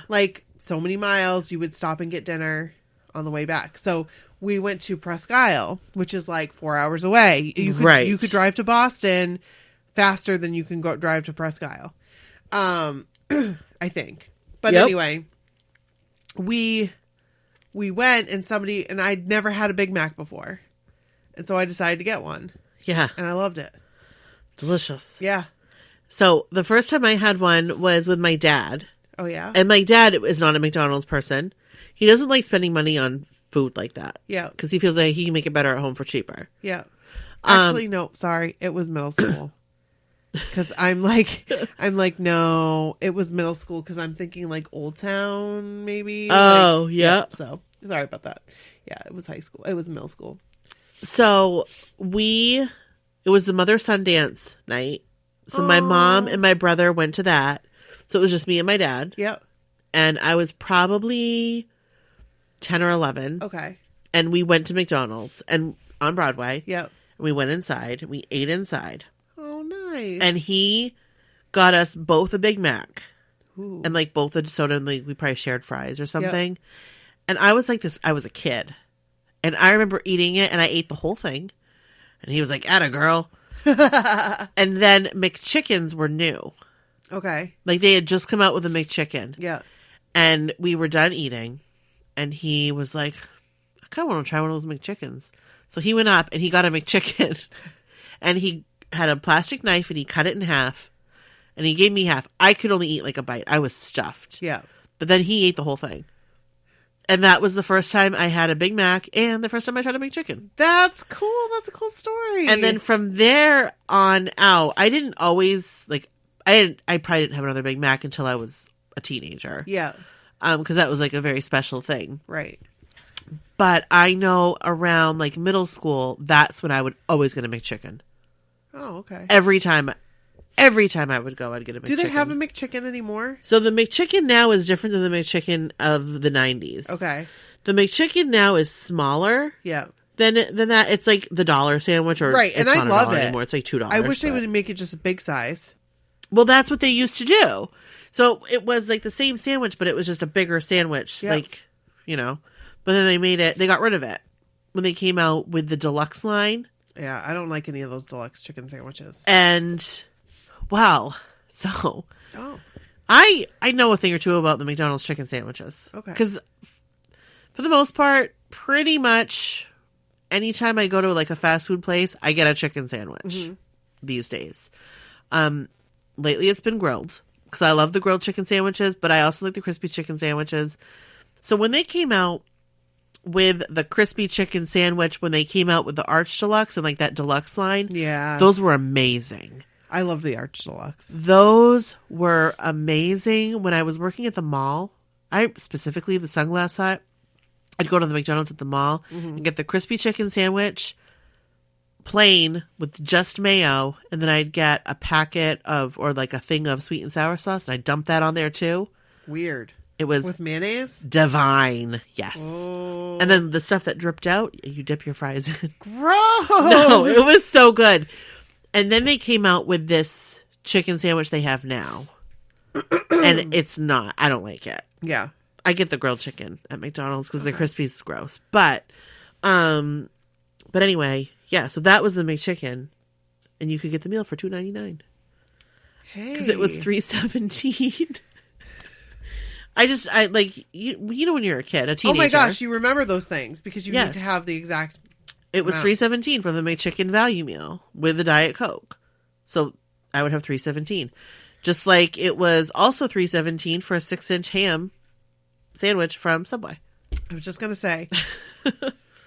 like so many miles, you would stop and get dinner on the way back. So we went to Presque Isle, which is like 4 hours away. You could drive to Boston faster than you can drive to Presque Isle. I think. But anyway, we went and I'd never had a Big Mac before. And so I decided to get one. Yeah. And I loved it. Delicious. Yeah. So the first time I had one was with my dad. Oh, yeah? And my dad is not a McDonald's person. He doesn't like spending money on food like that. Yeah. Because he feels like he can make it better at home for cheaper. Yeah. Actually, no, sorry. It was middle school. Because I'm like, no, it was middle school because I'm thinking like Old Town, maybe. Oh, yeah. So sorry about that. Yeah, it was high school. It was middle school. So it It was the mother-son dance night. So my mom and my brother went to that. So it was just me and my dad. Yep. And I was probably 10 or 11. Okay. And we went to McDonald's and on Broadway. Yep. And we went inside. We ate inside. Oh, nice. And he got us both a Big Mac. Ooh. And like both a soda, and like we probably shared fries or something. Yep. And I was like this, I was a kid. And I remember eating it, and I ate the whole thing. And he was like, "Atta girl." And then McChickens were new. Okay. Like they had just come out with a McChicken. Yeah. And we were done eating. And he was like, "I kind of want to try one of those McChickens." So he went up and he got a McChicken. And he had a plastic knife and he cut it in half. And he gave me half. I could only eat like a bite. I was stuffed. Yeah. But then he ate the whole thing. And that was the first time I had a Big Mac and the first time I tried a McChicken. That's cool. That's a cool story. And then from there on out, I didn't always, like, I probably didn't have another Big Mac until I was a teenager. Yeah. Because that was, like, a very special thing. Right. But I know around, like, middle school, that's when I would always get a McChicken. Oh, okay. Every time I would go, I'd get a McChicken. Do they have a McChicken anymore? So the McChicken now is different than the McChicken of the 90s. Okay. The McChicken now is smaller. Yeah. Than that. It's like the $1 sandwich, or right, and it's I not love $1 it anymore. It's like $2. I wish they would make it just a big size. Well, that's what they used to do. So it was like the same sandwich, but it was just a bigger sandwich, Yep. like, you know. But then they got rid of it when they came out with the deluxe line. Yeah, I don't like any of those deluxe chicken sandwiches. And well, so Oh. I know a thing or two about the McDonald's chicken sandwiches. Okay. Because for the most part, pretty much anytime I go to like a fast food place, I get a chicken sandwich these days. Lately it's been grilled because I love the grilled chicken sandwiches, but I also like the crispy chicken sandwiches. So when they came out with the crispy chicken sandwich, when they came out with the Arch Deluxe and like that deluxe line, Yeah. those were amazing. I love the Arch Deluxe. Those were amazing. When I was working at the mall, I specifically the Sunglass Hut, I'd go to the McDonald's at the mall and get the crispy chicken sandwich plain with just mayo, and then I'd get a packet of, or like a thing of sweet and sour sauce, and I'd dump that on there too. Weird. It was With mayonnaise? divine. Yes. Oh. And then the stuff that dripped out, you dip your fries in. Gross! No, it was so good. And then they came out with this chicken sandwich they have now. And it's not. I don't like it. Yeah. I get the grilled chicken at McDonald's because the crispy's gross. But anyway, yeah. So that was the McChicken, and you could get the meal for $2.99 Hey. because it was $3.17. I like you know when you're a kid, a teenager. Oh my gosh, you remember those things because you Yes. need to have the exact. It was Wow. $3.17 for the McChicken value meal with the Diet Coke. So I would have $3.17. Just like it was also $3.17 for a 6-inch ham sandwich from Subway. I was just gonna say.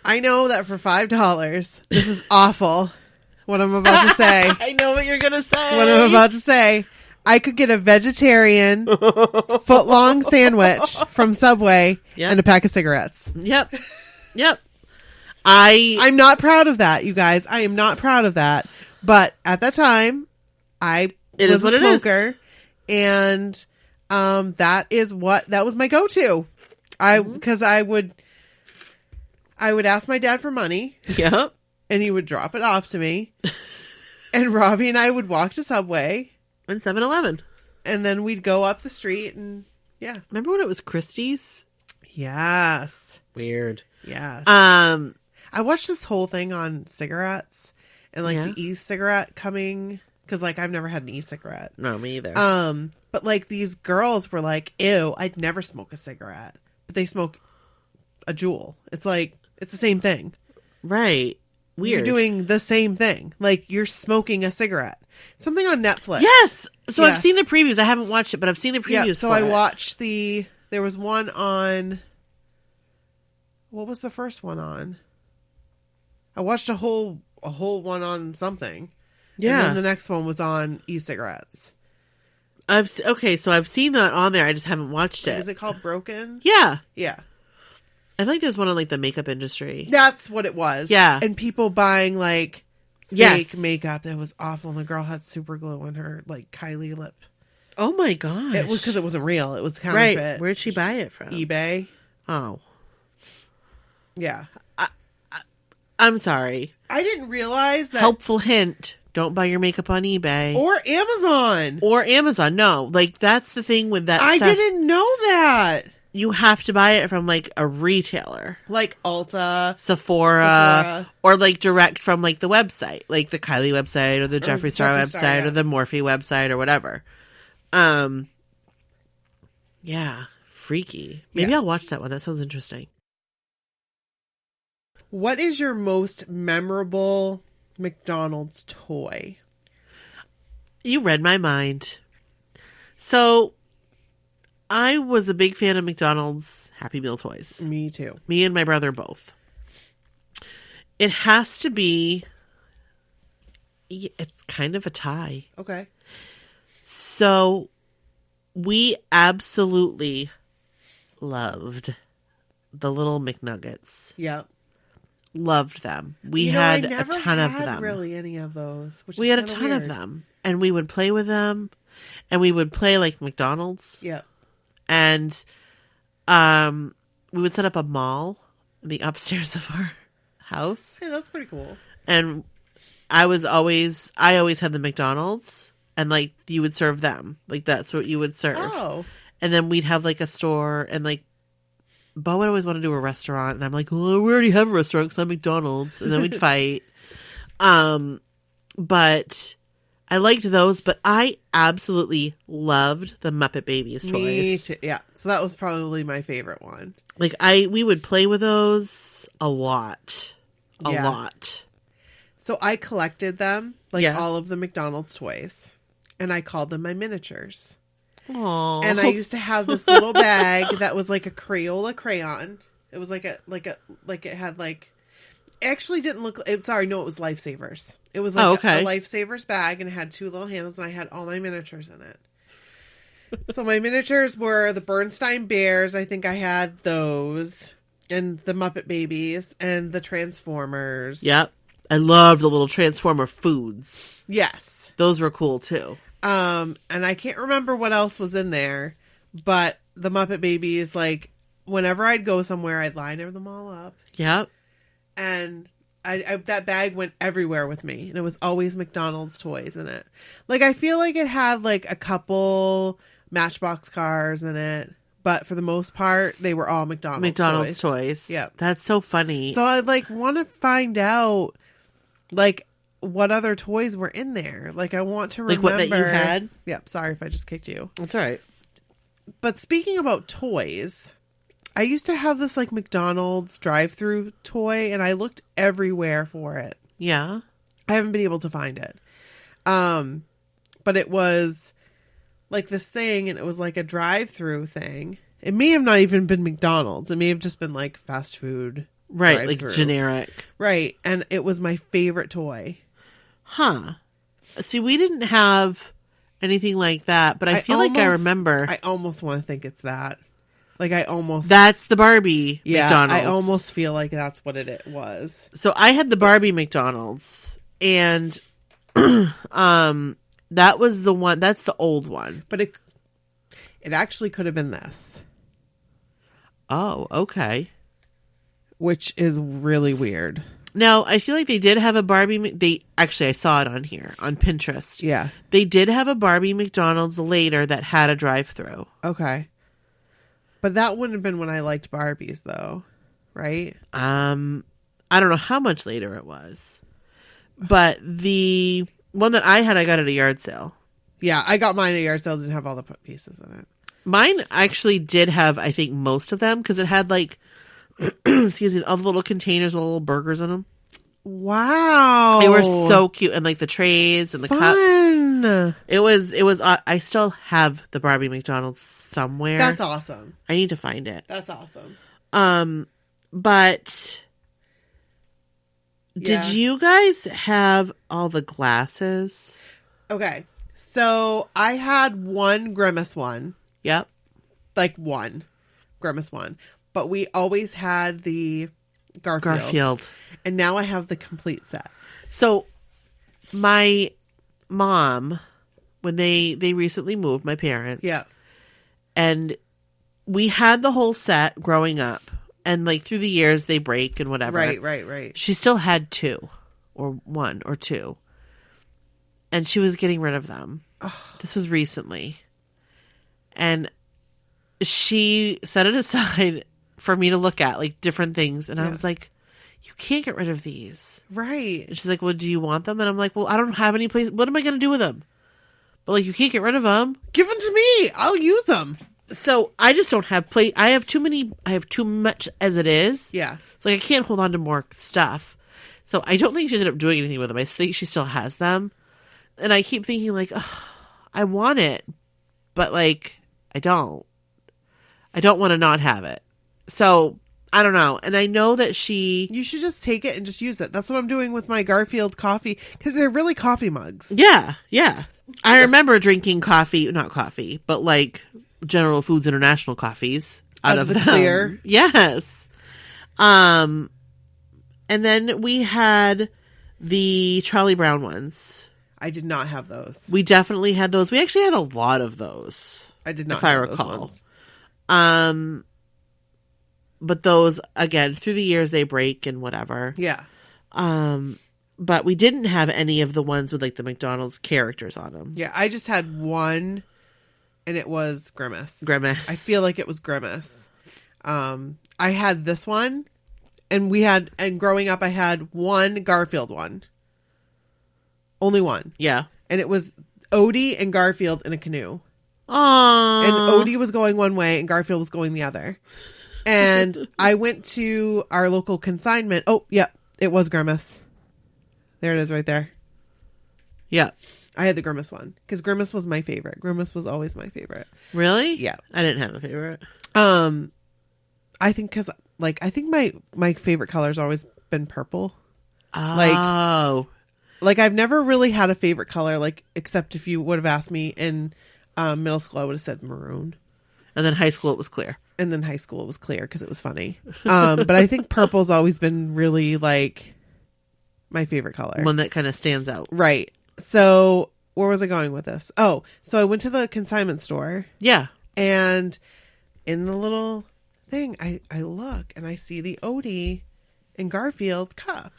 I know that for $5, this is awful. What I'm about to say. I know what you're gonna say. What I'm about to say. I could get a vegetarian foot-long sandwich from Subway Yep. and a pack of cigarettes. Yep. I'm not proud of that, you guys. I am not proud of that. But at that time, I It was is what a it is. smoker, and that was my go-to. Because I would ask my dad for money, Yep. and he would drop it off to me, and Robbie and I would walk to Subway, And 7-Eleven. and then we'd go up the street, and yeah, Remember when it was Christie's? yes, Weird. yes. I I watched this whole thing on cigarettes and like Yeah. the e-cigarette coming, because like I've never had an e-cigarette. No, me either. But like these girls were like, ew, I'd never smoke a cigarette. But they smoke a Juul. It's like, it's the same thing. Right. Weird. You're doing the same thing. Like you're smoking a cigarette. Something on Netflix. Yes. So I've Yes. seen the previews. I haven't watched it, but I've seen the previews. Yeah, so for I it. watched there was one on, what was the first one on? I watched a whole one on something. Yeah. And then the next one was on e-cigarettes. Okay, so I've seen that on there. I just haven't watched it. Is it called Broken? Yeah. Yeah. I think there's one on like the makeup industry. That's what it was. Yeah. And people buying like fake makeup. It was awful. And the girl had super glue on her, like Kylie lip. Oh my gosh. It was because it wasn't real. It was counterfeit. Right. Where'd she buy it from? eBay. Oh. Yeah. I'm sorry. I didn't realize that. Helpful hint. Don't buy your makeup on eBay. Or Amazon. No. Like, that's the thing with that I stuff. didn't know that. You have to buy it from, like, a retailer. Like Ulta. Sephora. Or, like, direct from, like, the website. Like, the Kylie website or the Jeffree Star website or the Morphe website or whatever. Yeah. Freaky. Maybe I'll watch that one. That sounds interesting. What is your most memorable McDonald's toy? You read my mind. So, I was a big fan of McDonald's Happy Meal toys. Me too. Me and my brother both. It has to be... It's kind of a tie. Okay. So, we absolutely loved the little McNuggets. Yeah. Loved them. We had I never a ton of had them. Really, any of those? We had a ton of them, and we would play with them, and we would play like McDonald's. Yeah. And we would set up a mall in the upstairs of our house. Hey, that's pretty cool. And I always had the McDonald's, and like you would serve them. Like that's what you would serve. Oh. And then we'd have like a store, and like Bo would always want to do a restaurant, and I'm like, well, we already have a restaurant because I'm McDonald's. And then we'd fight. But I liked those, but I absolutely loved the Muppet Babies toys. Me too. Yeah. So that was probably my favorite one. Like we would play with those a lot. A lot. So I collected them, like all of the McDonald's toys, and I called them my miniatures. Aww. And I used to have this little bag that was like a Crayola crayon. It was like it had like, it actually didn't look, it was Lifesavers. It was like a Lifesavers bag, and it had two little handles, and I had all my miniatures in it. So my miniatures were the Bernstein Bears. I think I had those, and the Muppet Babies, and the Transformers. Yep. I loved the little Transformer foods. Yes. Those were cool too. And I can't remember what else was in there, but the Muppet Babies, like, whenever I'd go somewhere, I'd line them all up. Yep. And I that bag went everywhere with me, and it was always McDonald's toys in it. Like, I feel like it had like a couple Matchbox cars in it, but for the most part, they were all McDonald's toys. Yep. That's so funny. So I'd like want to find out, like, what other toys were in there. Like, I want to remember. Like what that you had? Yep. Sorry if I just kicked you. That's all right. But speaking about toys, I used to have this like McDonald's drive-through toy, and I looked everywhere for it. Yeah. I haven't been able to find it. But it was like this thing, and it was like a drive-through thing. It may have not even been McDonald's. It may have just been like fast food. Right. drive-through. Like generic. Right. And it was my favorite toy. Huh. See, we didn't have anything like that, but I feel like I remember. I almost want to think it's that. Like, I almost. That's the Barbie McDonald's. I almost feel like that's what it was. So I had the Barbie McDonald's, and that was the one. That's the old one. But it actually could have been this. Oh, okay. Which is really weird. Now, I feel like they did have a Barbie. I saw it on here on Pinterest. Yeah. They did have a Barbie McDonald's later that had a drive-through. Okay. But that wouldn't have been when I liked Barbies, though, right? I don't know how much later it was, but the one that I had, I got at a yard sale. Yeah, I got mine at a yard sale. Didn't have all the pieces in it. Mine actually did have, I think, most of them because it had like. Excuse me, all the little containers with little burgers in them. Wow. They were so cute. And like the trays and the cups. It was, I still have the Barbie McDonald's somewhere. That's awesome. I need to find it. That's awesome. But did you guys have all the glasses? Okay. So I had one Grimace one. Yep. Like one Grimace one. But we always had the Garfield. Garfield. And now I have the complete set. So my mom, when they recently moved, my parents. Yeah. And we had the whole set growing up. And like through the years, they break and whatever. Right. She still had 2 or 1 or 2. And she was getting rid of them. This was recently. And she set it aside for me to look at, like, different things. And I was like, you can't get rid of these. Right. And she's like, well, do you want them? And I'm like, well, I don't have any place. What am I going to do with them? But, like, you can't get rid of them. Give them to me. I'll use them. So I just don't have place. I have too much as it is. Yeah. It's like I can't hold on to more stuff. So I don't think she ended up doing anything with them. I think she still has them. And I keep thinking, like, oh, I want it. But, like, I don't want to not have it. So, I don't know. And I know that You should just take it and just use it. That's what I'm doing with my Garfield coffee. Because they're really coffee mugs. Yeah. I remember drinking coffee, not coffee, but, like, General Foods International coffees out of the them. clear. Yes. And then we had the Charlie Brown ones. I did not have those. We definitely had those. We actually had a lot of those. I did not if I have recall. those ones. But those, again, through the years they break and whatever. Yeah. But we didn't have any of the ones with like the McDonald's characters on them. Yeah, I just had one, and it was Grimace. I feel like it was Grimace. I had this one, and growing up I had one Garfield one. Only one. Yeah. And it was Odie and Garfield in a canoe. Aww. And Odie was going one way and Garfield was going the other. And I went to our local consignment. Oh, yeah, it was Grimace. There it is right there. Yeah. I had the Grimace one because Grimace was my favorite. Grimace was always my favorite. Really? Yeah. I didn't have a favorite. I think because I think my favorite color's always been purple. Oh. Like I've never really had a favorite color, like except if you would have asked me in middle school, I would have said maroon. And then high school, it was clear. And then high school, it was clear because it was funny. But I think purple's always been really like my favorite color. One that kind of stands out. Right. So where was I going with this? Oh, so I went to the consignment store. Yeah. And in the little thing, I look and I see the Odie and Garfield cup.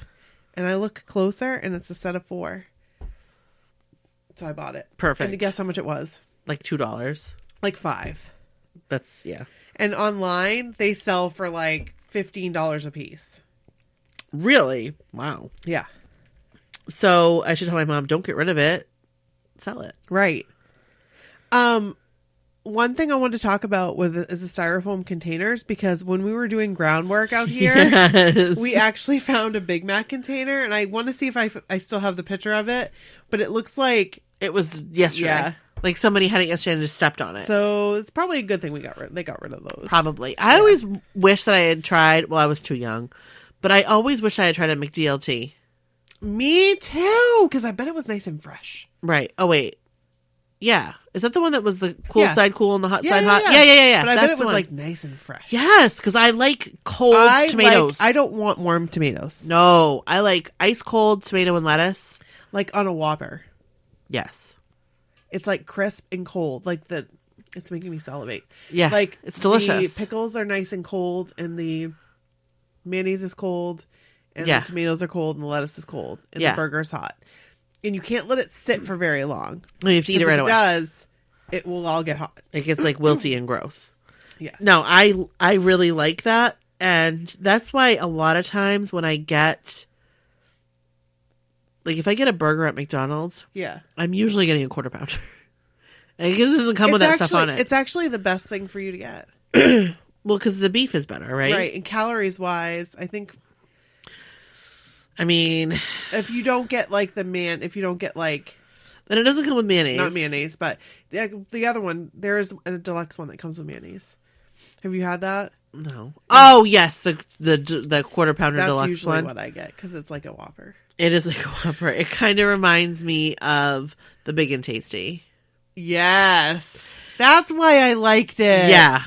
And I look closer and it's a set of 4. So I bought it. Perfect. And guess how much it was? Like $2. Like $5. That's, yeah. And online, they sell for like $15 a piece. Really? Wow. Yeah. So I should tell my mom, don't get rid of it. Sell it. Right. One thing I wanted to talk about is the styrofoam containers, because when we were doing groundwork out here, Yes. we actually found a Big Mac container, and I want to see if I still have the picture of it, but it looks like It was yesterday. Yeah. Like somebody had it yesterday and just stepped on it. so. It's probably a good thing they got rid of those. Probably. I always wish that I had tried, well, I was too young, but I always wish I had tried a McDLT. Me too, because I bet it was nice and fresh. Right. Oh, wait. Yeah. Is that the one that was the cool Yeah. side cool and the hot side Yeah. hot? Yeah. But I bet That's it the was one. like nice and fresh. Yes, because I like cold tomatoes. I don't want warm tomatoes. No, I like ice cold tomato and lettuce. Like on a Whopper. Yes. It's like crisp and cold. It's making me salivate. Yeah. Like it's delicious. The pickles are nice and cold, and the mayonnaise is cold, and Yeah. the tomatoes are cold, and the lettuce is cold, and Yeah. the burger's hot. And you can't let it sit for very long. You have to eat it 'Cause right if away. it does, it will all get hot. It gets like wilty and gross. Yes. No, I really like that, and that's why a lot of times when I get, like, if I get a burger at McDonald's, Yeah. I'm usually getting a quarter pounder. And it doesn't come with that stuff on it. It's actually the best thing for you to get. Well, because the beef is better, right? Right. And calories wise, I think I mean, if you don't get like then it doesn't come with mayonnaise. not mayonnaise, but the other one, there is a deluxe one that comes with mayonnaise. Have you had that? No. Oh yes, the quarter pounder That's deluxe usually one. what I get because it's like a Whopper. It is like a Whopper. It kind of reminds me of the Big and Tasty. Yes, that's why I liked it. Yeah.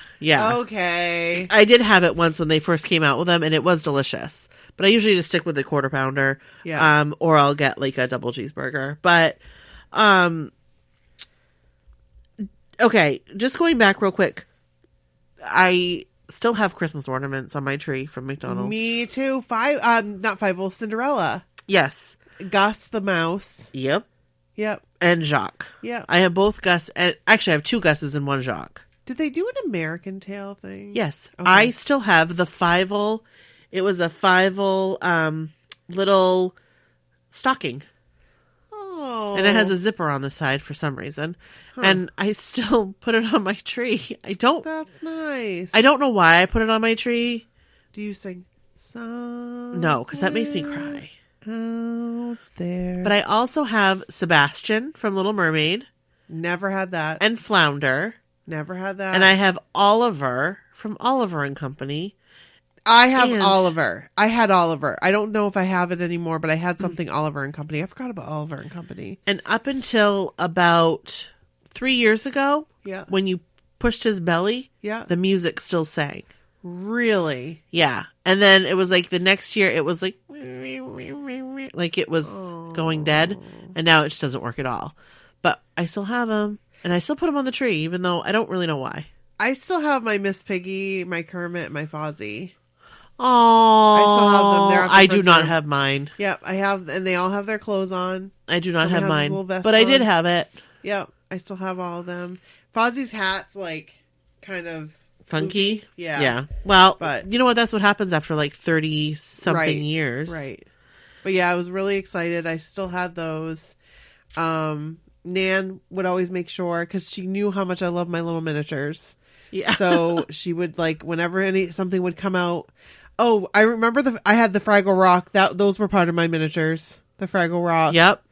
Okay. I did have it once when they first came out with them, and it was delicious. But I usually just stick with the quarter pounder. Yeah. Or I'll get like a double cheeseburger. But okay, just going back real quick. I still have Christmas ornaments on my tree from McDonald's. Me too. Not Five, well, Cinderella. Yes. Gus the mouse. Yep. Yep. And Jacques. Yep. I have both Gus, and actually I have 2 Gus's and 1 Jacques. Did they do an American Tail thing? Yes. Okay. I still have the Fievel. It was a Fievel little stocking. Oh. And it has a zipper on the side for some reason. And I still put it on my tree. That's nice. I don't know why I put it on my tree. Do you sing? Somewhere No, because that makes me cry. out there. But I also have Sebastian from Little Mermaid Never had that. and Flounder. Never had that. And I have Oliver from Oliver and Company. I have and- Oliver. I had Oliver. I don't know if I have it anymore, but I had something Oliver and Company. I forgot about Oliver and Company. And up until about 3 years ago, Yeah. when you pushed his belly, Yeah. the music still sang. Really? Yeah. And then it was like the next year, it was like it was going dead. And now it just doesn't work at all. But I still have him. And I still put him on the tree, even though I don't really know why. I still have my Miss Piggy, my Kermit, and my Fozzie. Oh, I still have them. They're at the I do fridge not room. have mine. Yep, I have, and they all have their clothes on. I do not Kermit have has his mine. little vest But I did on. have it. Yep, I still have all of them. Fozzie's hat's like kind of Funky. floofy. Yeah. Yeah. Well, But- you know what? That's what happens after like 30 something Right, years. Right. But yeah, I was really excited. I still had those. Nan would always make sure, because she knew how much I love my little miniatures. Yeah. So she would, like, whenever something would come out. Oh, I remember I had the Fraggle Rock. Those were part of my miniatures. The Fraggle Rock. Yep.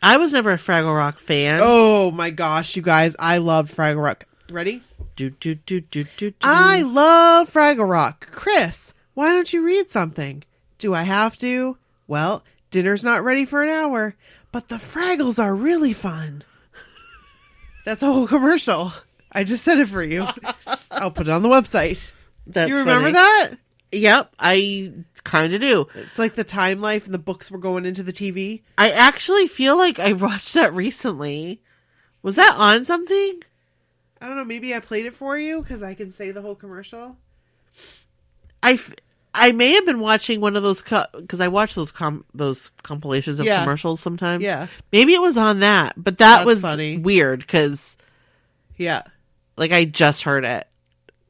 I was never a Fraggle Rock fan. Oh my gosh, you guys. I loved Fraggle Rock. Ready? Do, do, do, do, do, do. I love Fraggle Rock. Chris, why don't you read something? Do I have to? Well, dinner's not ready for an hour, but the Fraggles are really fun. That's a whole commercial. I just said it for you. I'll put it on the website. That's Do you remember funny. that? Yep. I kind of do. It's like the Time Life and the books were going into the TV. I actually feel like I watched that recently. Was that on something? I don't know. Maybe I played it for you because I can say the whole commercial. I may have been watching one of those because I watch those compilations of Yeah. commercials sometimes. Yeah. Maybe it was on that, but that That's was funny. weird because Yeah. like I just heard it.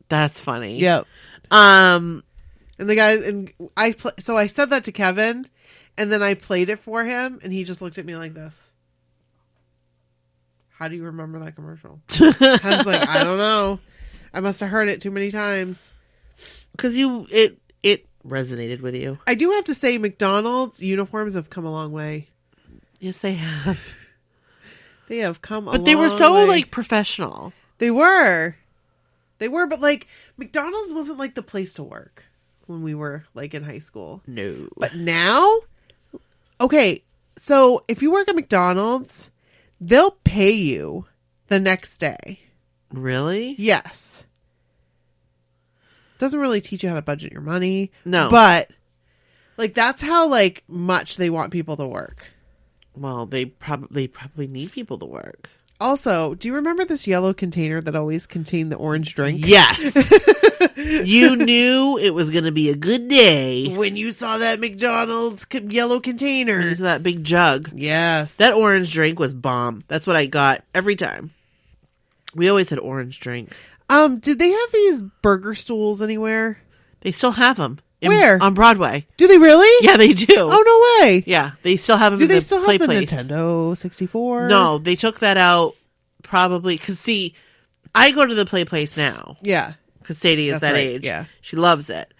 That's funny. Yep. And the guy, and so I said that to Kevin, and then I played it for him, and he just looked at me like this. How do you remember that commercial? I was like, I don't know. I must have heard it too many times. Because it resonated with you. I do have to say, McDonald's uniforms have come a long way. Yes, they have. They have come a long But way. they were so like professional. They were, but like McDonald's wasn't like the place to work when we were like in high school. No. But now, okay, so if you work at McDonald's, they'll pay you the next day. Really? Yes. Doesn't really teach you how to budget your money. No. But like that's how like much they want people to work. Well, they probably need people to work. Also, do you remember this yellow container that always contained the orange drink? Yes. You knew it was going to be a good day. When you saw that McDonald's yellow container. There's that big jug. Yes. That orange drink was bomb. That's what I got every time. We always had orange drink. Did they have these burger stools anywhere? They still have them. Where? On Broadway. Do they really? Yeah, they do. Oh, no way. Yeah, they still have them Do in they the still play have the place. Nintendo 64? No, they took that out probably because, see, I go to the play place now Yeah. because Sadie is That's that right, age. yeah. She loves it.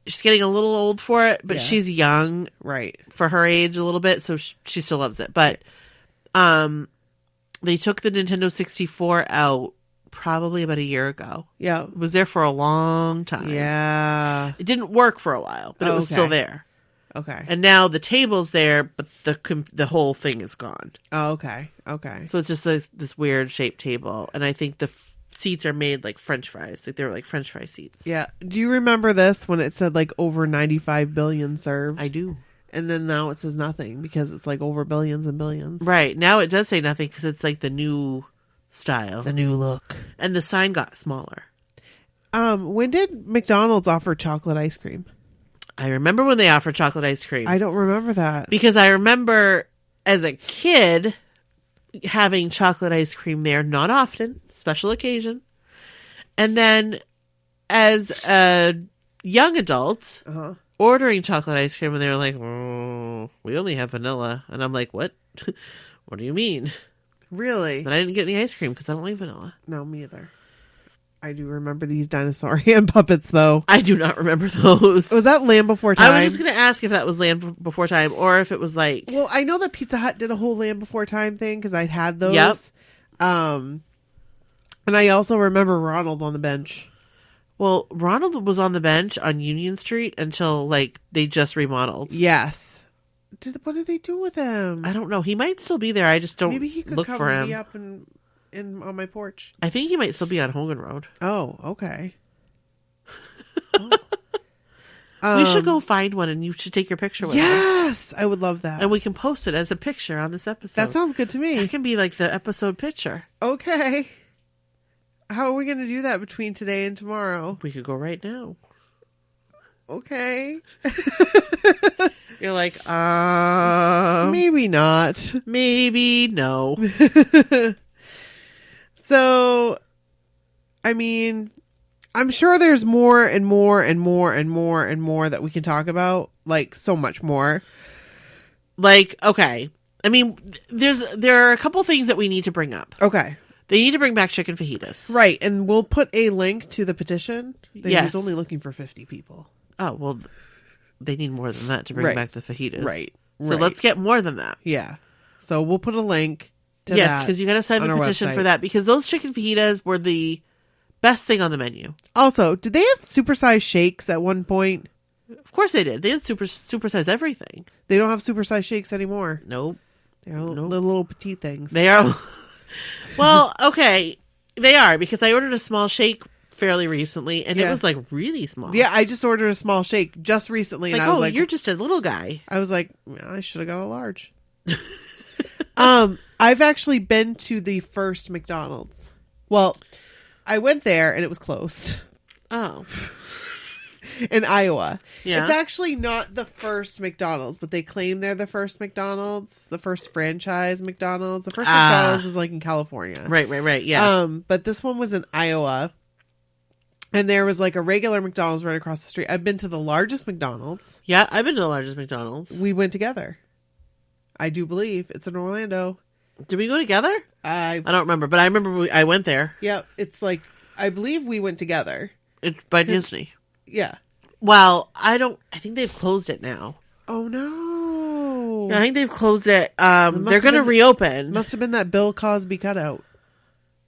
She's getting a little old for it, but Yeah. she's young Right. for her age a little bit, so she still loves it. But they took the Nintendo 64 out probably about a year ago. Yeah. It was there for a long time. Yeah. It didn't work for a while, but it was Okay. still there. Okay. And now the table's there, but the whole thing is gone. Oh, okay. Okay. So it's just this weird shaped table. And I think the seats are made like French fries. Like they were like French fry seats. Yeah. Do you remember this when it said like over 95 billion served? I do. And then now it says nothing because it's like over billions and billions. Right. Now it does say nothing because it's like the new style. The new look. And the sign got smaller. When did McDonald's offer chocolate ice cream? I remember when they offered chocolate ice cream. I don't remember that. Because I remember as a kid having chocolate ice cream there, not often, special occasion. And then as a young adult, ordering chocolate ice cream, and they were like, we only have vanilla. And I'm like, what? What do you mean? Really? And I didn't get any ice cream because I don't like vanilla. No, me either. I do remember these dinosaur hand puppets, though. I do not remember those. Was that Land Before Time? I was just going to ask if that was Land Before Time or if it was like... Well, I know that Pizza Hut did a whole Land Before Time thing because I'd had those. Yep. And I also remember Ronald on the bench. Well, Ronald was on the bench on Union Street until like they just remodeled. Yes. What did they do with him? I don't know. He might still be there. I just don't Maybe he could look come for him. me up and on my porch. I think he might still be on Hogan Road. Oh, okay. We should go find one and you should take your picture with him. Yes, I would love that. And we can post it as a picture on this episode. That sounds good to me. It can be like the episode picture. Okay. How are we going to do that between today and tomorrow? We could go right now. Okay. You're like, maybe not. Maybe no. So, I mean, I'm sure there's more and more and more and more and more that we can talk about. Like, so much more. Like, okay. I mean, there are a couple things that we need to bring up. Okay. They need to bring back chicken fajitas. Right. And we'll put a link to the petition. Yes. He's only looking for 50 people. Oh, well, they need more than that to bring Right. back the fajitas. Right. So let's get more than that. Yeah. So we'll put a link to Yes, that. because you got to sign on the our petition website. for that because those chicken fajitas were the best thing on the menu. Also, did they have supersized shakes at one point? Of course they did. They had supersize everything. They don't have supersized shakes anymore. Nope. They're little petite things. They are. Well, okay. They are because I ordered a small shake fairly recently and it was like really small. Yeah, I just ordered a small shake just recently. Like, and I was like, you're just a little guy. I was like, I should have got a large. I've actually been to the first McDonald's. Well, I went there and it was closed. Oh. In Iowa. Yeah. It's actually not the first McDonald's, but they claim they're the first McDonald's, the first franchise McDonald's. The first McDonald's was like in California. Right. Yeah. But this one was in Iowa. And there was like a regular McDonald's right across the street. I've been to the largest McDonald's. Yeah, I've been to the largest McDonald's. We went together. I do believe it's in Orlando. Did we go together? I don't remember, but I remember I went there. Yeah, it's like, I believe we went together. It's by Disney. Yeah. Well, I think they've closed it now. Oh no. I think they've closed it. They're going to reopen. Must have been that Bill Cosby cutout.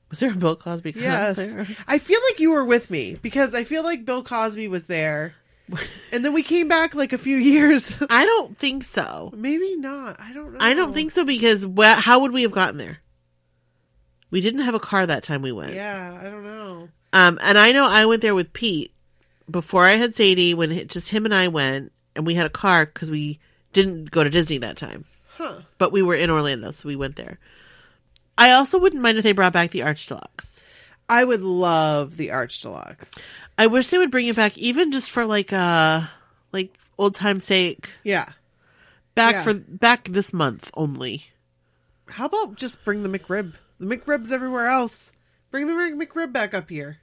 Was there a Bill Cosby cutout Yes. there? I feel like you were with me because I feel like Bill Cosby was there. And then we came back like a few years. I don't think so. Maybe not. I don't know. I don't think so because how would we have gotten there? We didn't have a car that time we went. Yeah, I don't know. And I know I went there with Pete before I had Sadie when just him and I went and we had a car because we didn't go to Disney that time. Huh. But we were in Orlando, so we went there. I also wouldn't mind if they brought back the Arch Deluxe. I would love the Arch Deluxe. I wish they would bring it back even just for like old time's sake. Yeah. Back this month only. How about just bring the McRib? The McRib's everywhere else. Bring the McRib back up here.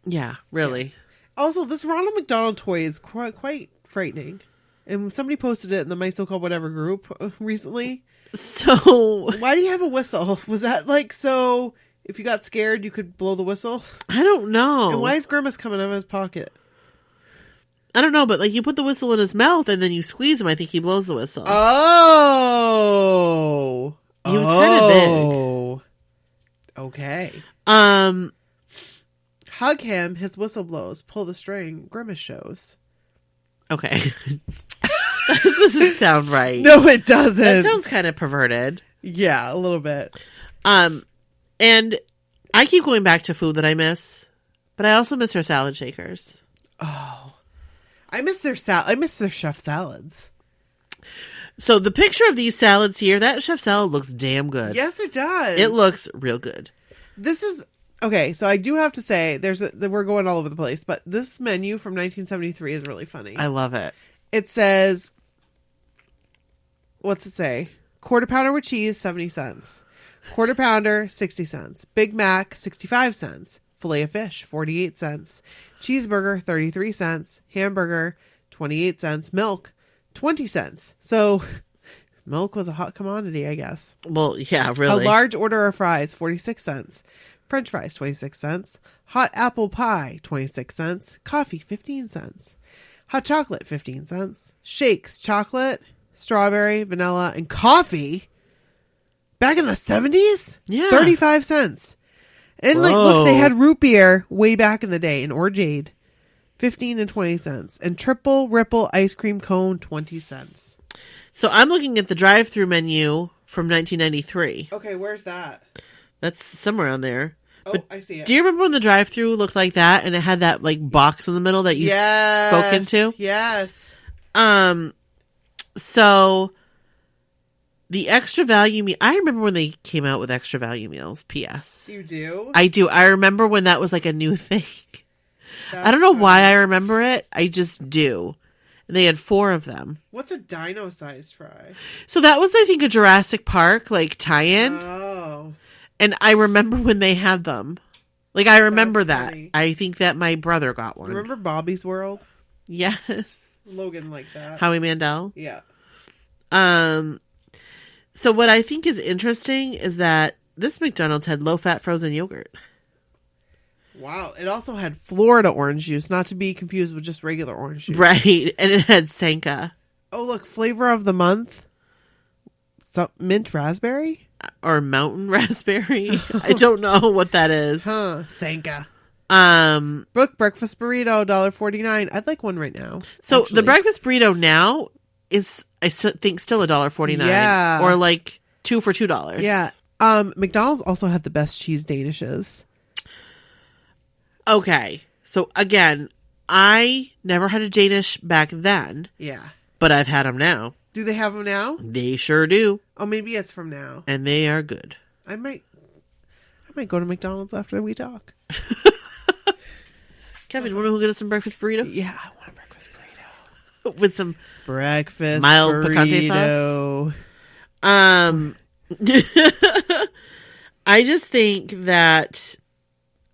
Yeah, really. Yeah. Also, this Ronald McDonald toy is quite frightening. And somebody posted it in the My So-Called Whatever group recently. So... Why do you have a whistle? Was that like so if you got scared you could blow the whistle? I don't know. And why is Grimace coming out of his pocket? I don't know, but like you put the whistle in his mouth and then you squeeze him, I think he blows the whistle. Oh! He was kind of big. Okay. Hug him, his whistle blows. Pull the string, Grimace shows. Okay. That doesn't sound right. No, it doesn't. That sounds kind of perverted. Yeah, a little bit. And I keep going back to food that I miss, but I also miss her salad shakers. Oh, I miss their I miss their chef salads. So the picture of these salads here, that chef salad looks damn good. Yes, it does. It looks real good. This is okay. So I do have to say, we're going all over the place, but this menu from 1973 is really funny. I love it. It says, what's it say? Quarter pounder with cheese, 70 cents. Quarter pounder, 60 cents. Big Mac, 65 cents. Filet of fish, 48 cents. Cheeseburger, 33 cents. Hamburger, 28 cents. Milk, 20 cents. So milk was a hot commodity, I guess. Well, yeah, really. A large order of fries, 46 cents. French fries, 26 cents. Hot apple pie, 26 cents. Coffee, 15 cents. Hot chocolate, 15 cents. Shakes, chocolate, strawberry, vanilla, and coffee. Back in the 70s? Yeah. 35 cents. And like, look, they had root beer way back in the day in Orgeade. 15 and 20 cents. And triple ripple ice cream cone, 20 cents. So I'm looking at the drive-through menu from 1993. Okay, where's that? That's somewhere on there. Oh, But I see it. do you remember when the drive-through looked like that and it had that like box in the middle that you spoke into? Yes. So the extra value meal, I remember when they came out with extra value meals. P.S. You do? I do. I remember when that was like a new thing. I don't know why I remember it. I just do. And they had 4 of them. What's a dino-sized fry? So that was, I think, a Jurassic Park like tie-in. Oh. And I remember when they had them. Like, I remember That's that. funny. I think that my brother got one. Remember Bobby's World? Yes. Logan like that. Howie Mandel. Yeah. So what I think is interesting is that this McDonald's had low-fat frozen yogurt. Wow. It also had Florida orange juice, not to be confused with just regular orange juice. Right. And it had Sanka. Oh, look. Flavor of the month. Mint raspberry? Or mountain raspberry. I don't know what that is. Huh. Sanka. Brooke, breakfast burrito, $1.49. I'd like one right now. So actually. the breakfast burrito now is, I think, still $1.49. Yeah. Or like 2 for $2. Yeah. McDonald's also had the best cheese danishes. Okay. So again, I never had a Danish back then. Yeah. But I've had them now. Do they have them now? They sure do. Oh, maybe it's from now. And they are good. I might go to McDonald's after we talk. Kevin, you want to go get us some breakfast burritos? Yeah, I want a breakfast burrito. With some breakfast mild burrito. picante sauce. I just think that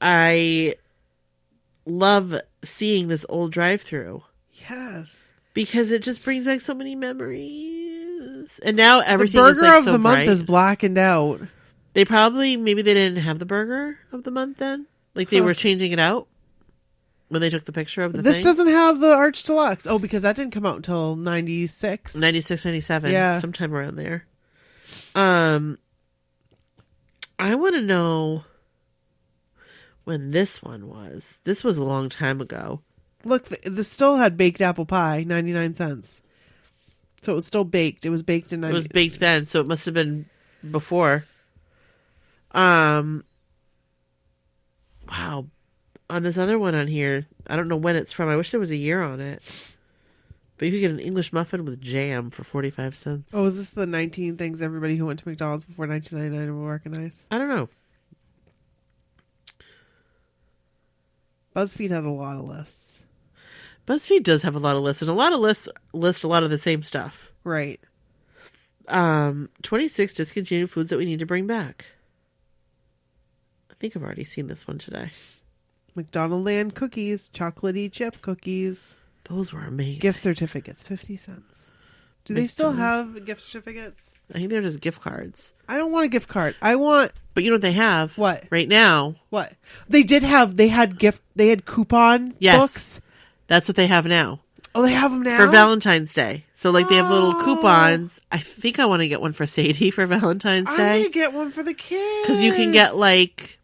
I love seeing this old drive-through. Yes. Because it just brings back so many memories. And now everything the is burger like of so the month bright. is blackened out. Maybe they didn't have the burger of the month then. Like they were changing it out when they took the picture of the This thing. doesn't have the Arch Deluxe. Oh, because that didn't come out until 96. 96, 97. Yeah. Sometime around there. I want to know when this one was. This was a long time ago. Look, this still had baked apple pie, 99 cents. So it was still baked. It was baked in It was baked then, so it must have been before. Wow. On this other one on here, I don't know when it's from. I wish there was a year on it. But you could get an English muffin with jam for 45 cents. Oh, is this the 19 things everybody who went to McDonald's before 1999 will recognize? I don't know. BuzzFeed has a lot of lists. BuzzFeed does have a lot of lists, and a lot of lists list a lot of the same stuff. Right. 26 discontinued foods that we need to bring back. I think I've already seen this one today. McDonald Land cookies, chocolatey chip cookies. Those were amazing. Gift certificates, 50 cents. Do they still have gift certificates? I think they're just gift cards. I don't want a gift card. I want... But you know what they have? What? Right now. What? They had coupon Yes. books. That's what they have now. Oh, they have them now? For Valentine's Day. So, like, they have little coupons. I think I want to get one for Sadie for Valentine's I'm Day. going to get one for the kids. Because you can get, like...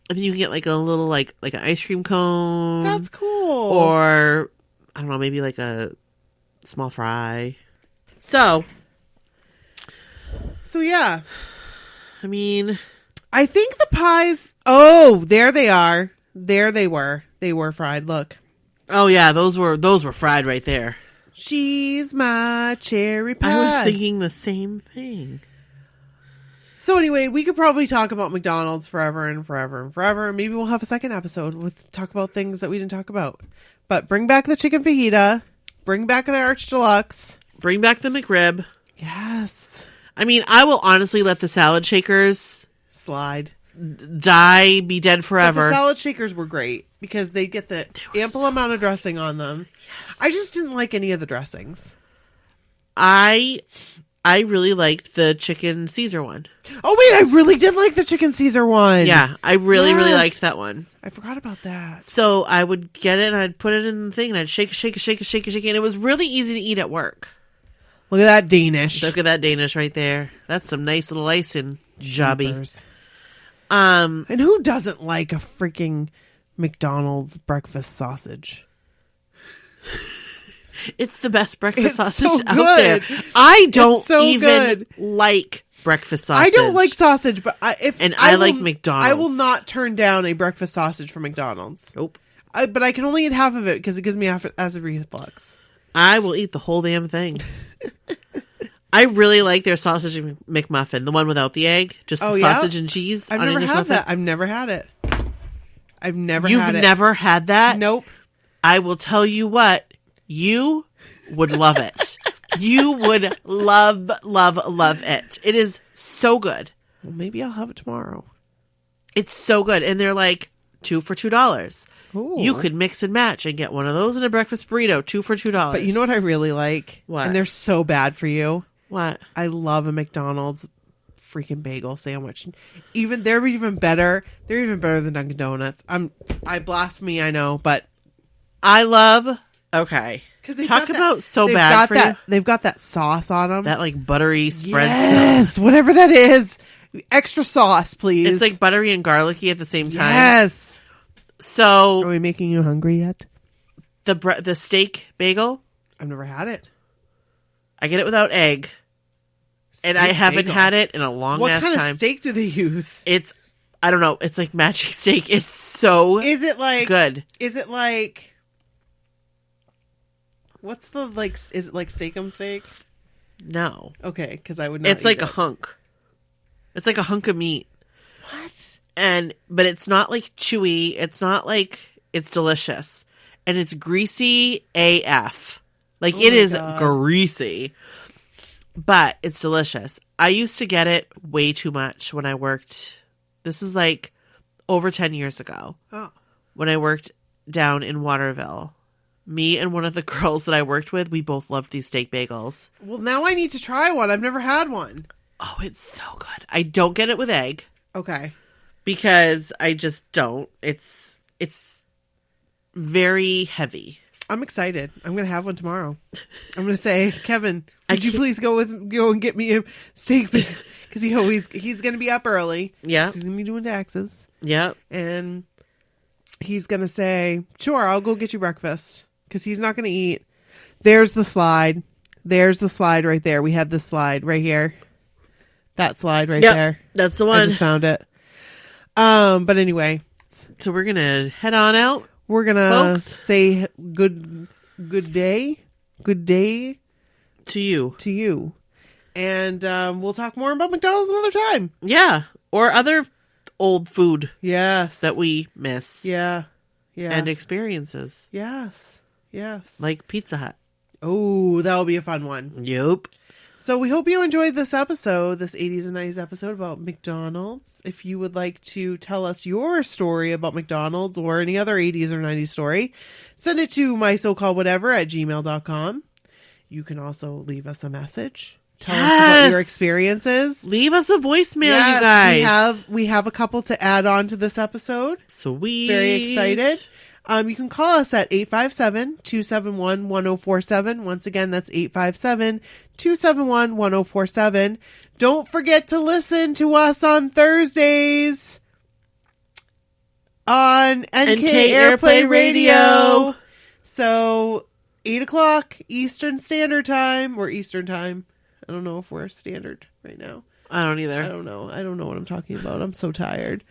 I think you can get, like, a little, like an ice cream cone. That's cool. Or, I don't know, maybe, like, a small fry. So, yeah. I mean... I think the pies. Oh, there they are. There they were. They were fried. Look. Oh yeah, those were fried right there. She's my cherry pie. I was thinking the same thing. So anyway, we could probably talk about McDonald's forever and forever and forever. Maybe we'll have a second episode with talk about things that we didn't talk about. But bring back the chicken fajita. Bring back the Arch Deluxe. Bring back the McRib. Yes. I mean, I will honestly let the salad shakers Slide. be dead But forever. the salad shakers were great because they get the ample amount of dressing on them. Yes. I just didn't like any of the dressings. I really liked the chicken Caesar one. Oh wait, I really did like the chicken Caesar one. Yeah, I really Yes. liked that one. I forgot about that. So I would get it and I'd put it in the thing and I'd shake, and it was really easy to eat at work. Look at that Danish. Look at that Danish right there. That's some nice little icing, jobby. Jeepers. And who doesn't like a freaking McDonald's breakfast sausage? It's the best breakfast It's sausage so out there. good. I don't so even good. like breakfast sausage. I don't like sausage, but I like McDonald's. I will not turn down a breakfast sausage from McDonald's. Nope. But I can only eat half of it because it gives me acid reflux. I will eat the whole damn thing. I really like their sausage McMuffin, the one without the egg, just the sausage and cheese. I've on never English had muffin. that. I've never had it. You've never had that? Nope. I will tell you what, you would love it. You would love it. It is so good. Well, maybe I'll have it tomorrow. It's so good. And they're like 2 for $2. Ooh. You could mix and match and get one of those in a breakfast burrito, 2 for $2. But you know what I really like? What? And they're so bad for you. What? I love a McDonald's freaking bagel sandwich. They're even better. They're even better than Dunkin' Donuts. I blasphemy, I know, but I love. Okay. because Talk about so bad for you. They've got that sauce on them. That like buttery spread. Yes, whatever that is. Extra sauce, please. It's like buttery and garlicky at the same time. Yes. So Are we making you hungry yet? the steak bagel, I've never had it. I get it without egg, and I Steak haven't bagel. had it in a long What ass kind time. of steak do they use? It's I don't know. It's like magic steak. It's so Is it like good. Is it like what's the like? Is it like steakum steak? No, Okay, because I would not. it's like eat a it. hunk. It's like a hunk of meat, What? but it's not like chewy. It's not like it's delicious, and it's greasy AF. Like Oh it my is God. greasy, but it's delicious. I used to get it way too much when I worked. This was like over 10 years ago Oh, when I worked down in Waterville. Me and one of the girls that I worked with, we both loved these steak bagels. well, now I need to try one. I've never had one. Oh, it's so good. I don't get it with egg Okay. because I just don't. It's very heavy. I'm excited. I'm gonna have one tomorrow. I'm gonna say, Kevin, I would you can't- please go and get me a steak? Because he's gonna be up early. Yeah. He's gonna be doing taxes, Yep. and he's gonna say, "Sure, I'll go get you breakfast." Because he's not gonna eat. There's the slide. There's the slide right there. We had the slide right here. That slide right Yep. there. That's the I one. just found it. But anyway, So we're going to head on out. we're gonna Folks. say good day To you. to you, and we'll talk more about McDonald's another time. Yeah. Or other old food Yes, that we miss. yeah, And experiences. yes. Like Pizza Hut. Oh, that'll be a fun one. Yup. So we hope you enjoyed this episode, this 80s and 90s episode about McDonald's. If you would like to tell us your story about McDonald's or any other 80s or 90s story, send it to mysocalledwhatever@gmail.com. You can also leave us a message. Tell us about your Yes. experiences. Leave us a voicemail, Yes, you guys. we have a couple to add on to this episode. Sweet. Very excited. You can call us at 857-271-1047. Once again, that's 857-271-1047. Don't forget to listen to us on Thursdays on NK Airplay Radio. So 8 o'clock Eastern Standard Time, or Eastern Time. I don't know if we're standard right now. I don't either. I don't know. I don't know what I'm talking about. I'm so tired.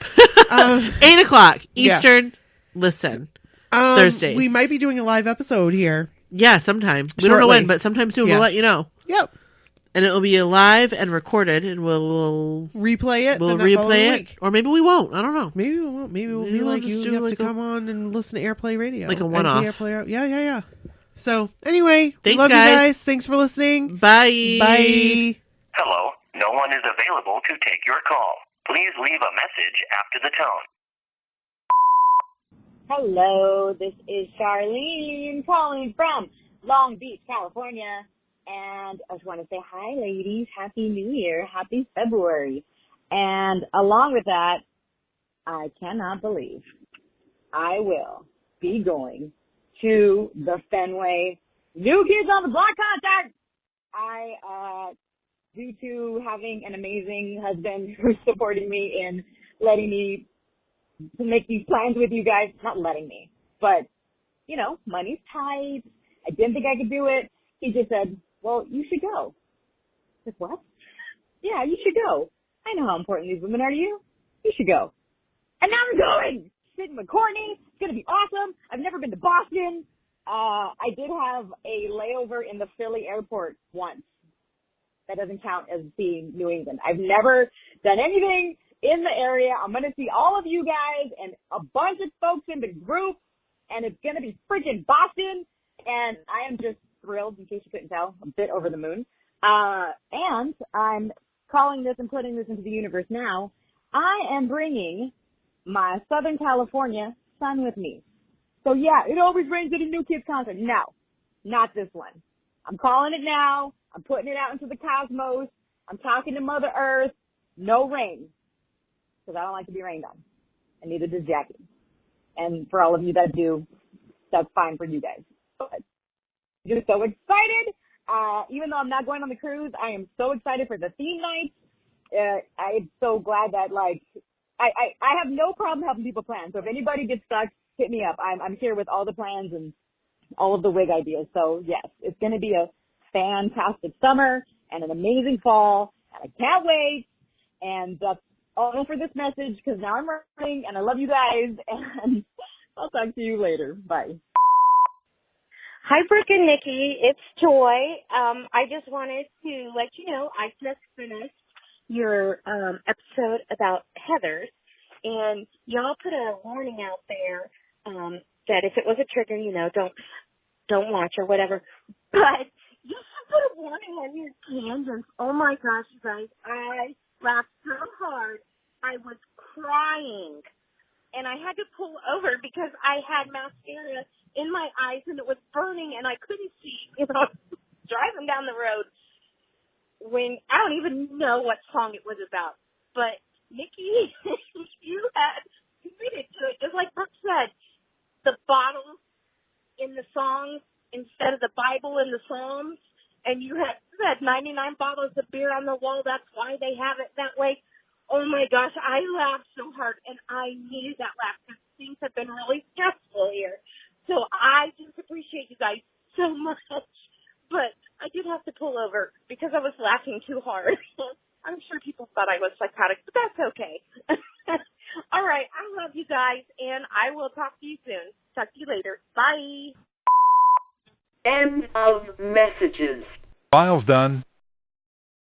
8 o'clock Eastern. Listen. Thursdays. We might be doing a live episode here. Yeah, sometime. We Shortly. don't know when, but sometime soon. Yes. We'll let you know. Yep. And it will be live and recorded, and we'll replay it. We'll the following replay it, week. or maybe we won't. I don't know. Maybe we won't. Maybe we'll be like, you have to come on and listen to Airplay Radio, like a one-off. Yeah. So anyway, thanks, love guys. you guys. Thanks for listening. Bye. Bye. Hello. No one is available to take your call. Please leave a message after the tone. Hello, this is Charlene calling from Long Beach, California. And I just want to say hi, ladies. Happy New Year. Happy February. And along with that, I cannot believe I will be going to the Fenway New Kids on the Block concert. Due to having an amazing husband who's supporting me in letting me to make these plans with you guys, not letting me, but, you know, money's tight. I didn't think I could do it. He just said, well, you should go. I said, what? Yeah, you should go. I know how important these women are to you. You should go. And now I'm going. Sid McCorney. It's going to be awesome. I've never been to Boston. I did have a layover in the Philly airport once. That doesn't count as being New England. I've never done anything in the area. I'm going to see all of you guys and a bunch of folks in the group, and it's going to be freaking Boston. And I am just thrilled, in case you couldn't tell, a bit over the moon. And I'm calling this and putting this into the universe now. I am bringing my Southern California son with me. So yeah, it always rains at a New Kids concert. No, not this one. I'm calling it now. I'm putting it out into the cosmos. I'm talking to Mother Earth. No rain. Because I don't like to be rained on. And neither does Jackie. And for all of you that do, that's fine for you guys. But just so excited. Even though I'm not going on the cruise, I am so excited for the theme night. I'm so glad that, like, I have no problem helping people plan. So if anybody gets stuck, hit me up. I'm here with all the plans and all of the wig ideas. So yes, it's going to be a fantastic summer and an amazing fall. And I can't wait. And that's all for this message, because now I'm running and I love you guys. And I'll talk to you later. Bye. Hi, Brooke and Nikki. It's Joy. I just wanted to let you know I just finished your episode about Heathers, and y'all put a warning out there that if it was a trigger, you know, don't watch or whatever. But you should put a warning on your cans. Oh my gosh, you guys! I laughed so hard I was crying, and I had to pull over because I had mascara in my eyes and it was burning and I couldn't see, you know, driving down the road when I don't even know what song it was about. But Nikki, you had committed to it. Just like Brooke said, the bottles in the songs instead of the Bible in the Psalms, and you had 99 bottles of beer on the wall. That's why they have it that way. Oh my gosh, I laughed so hard, and I needed that laugh because things have been really stressful here. So I just appreciate you guys so much. But I did have to pull over because I was laughing too hard. I'm sure people thought I was psychotic, but that's okay. All right, I love you guys, and I will talk to you soon. Talk to you later. Bye. End of messages. File's done.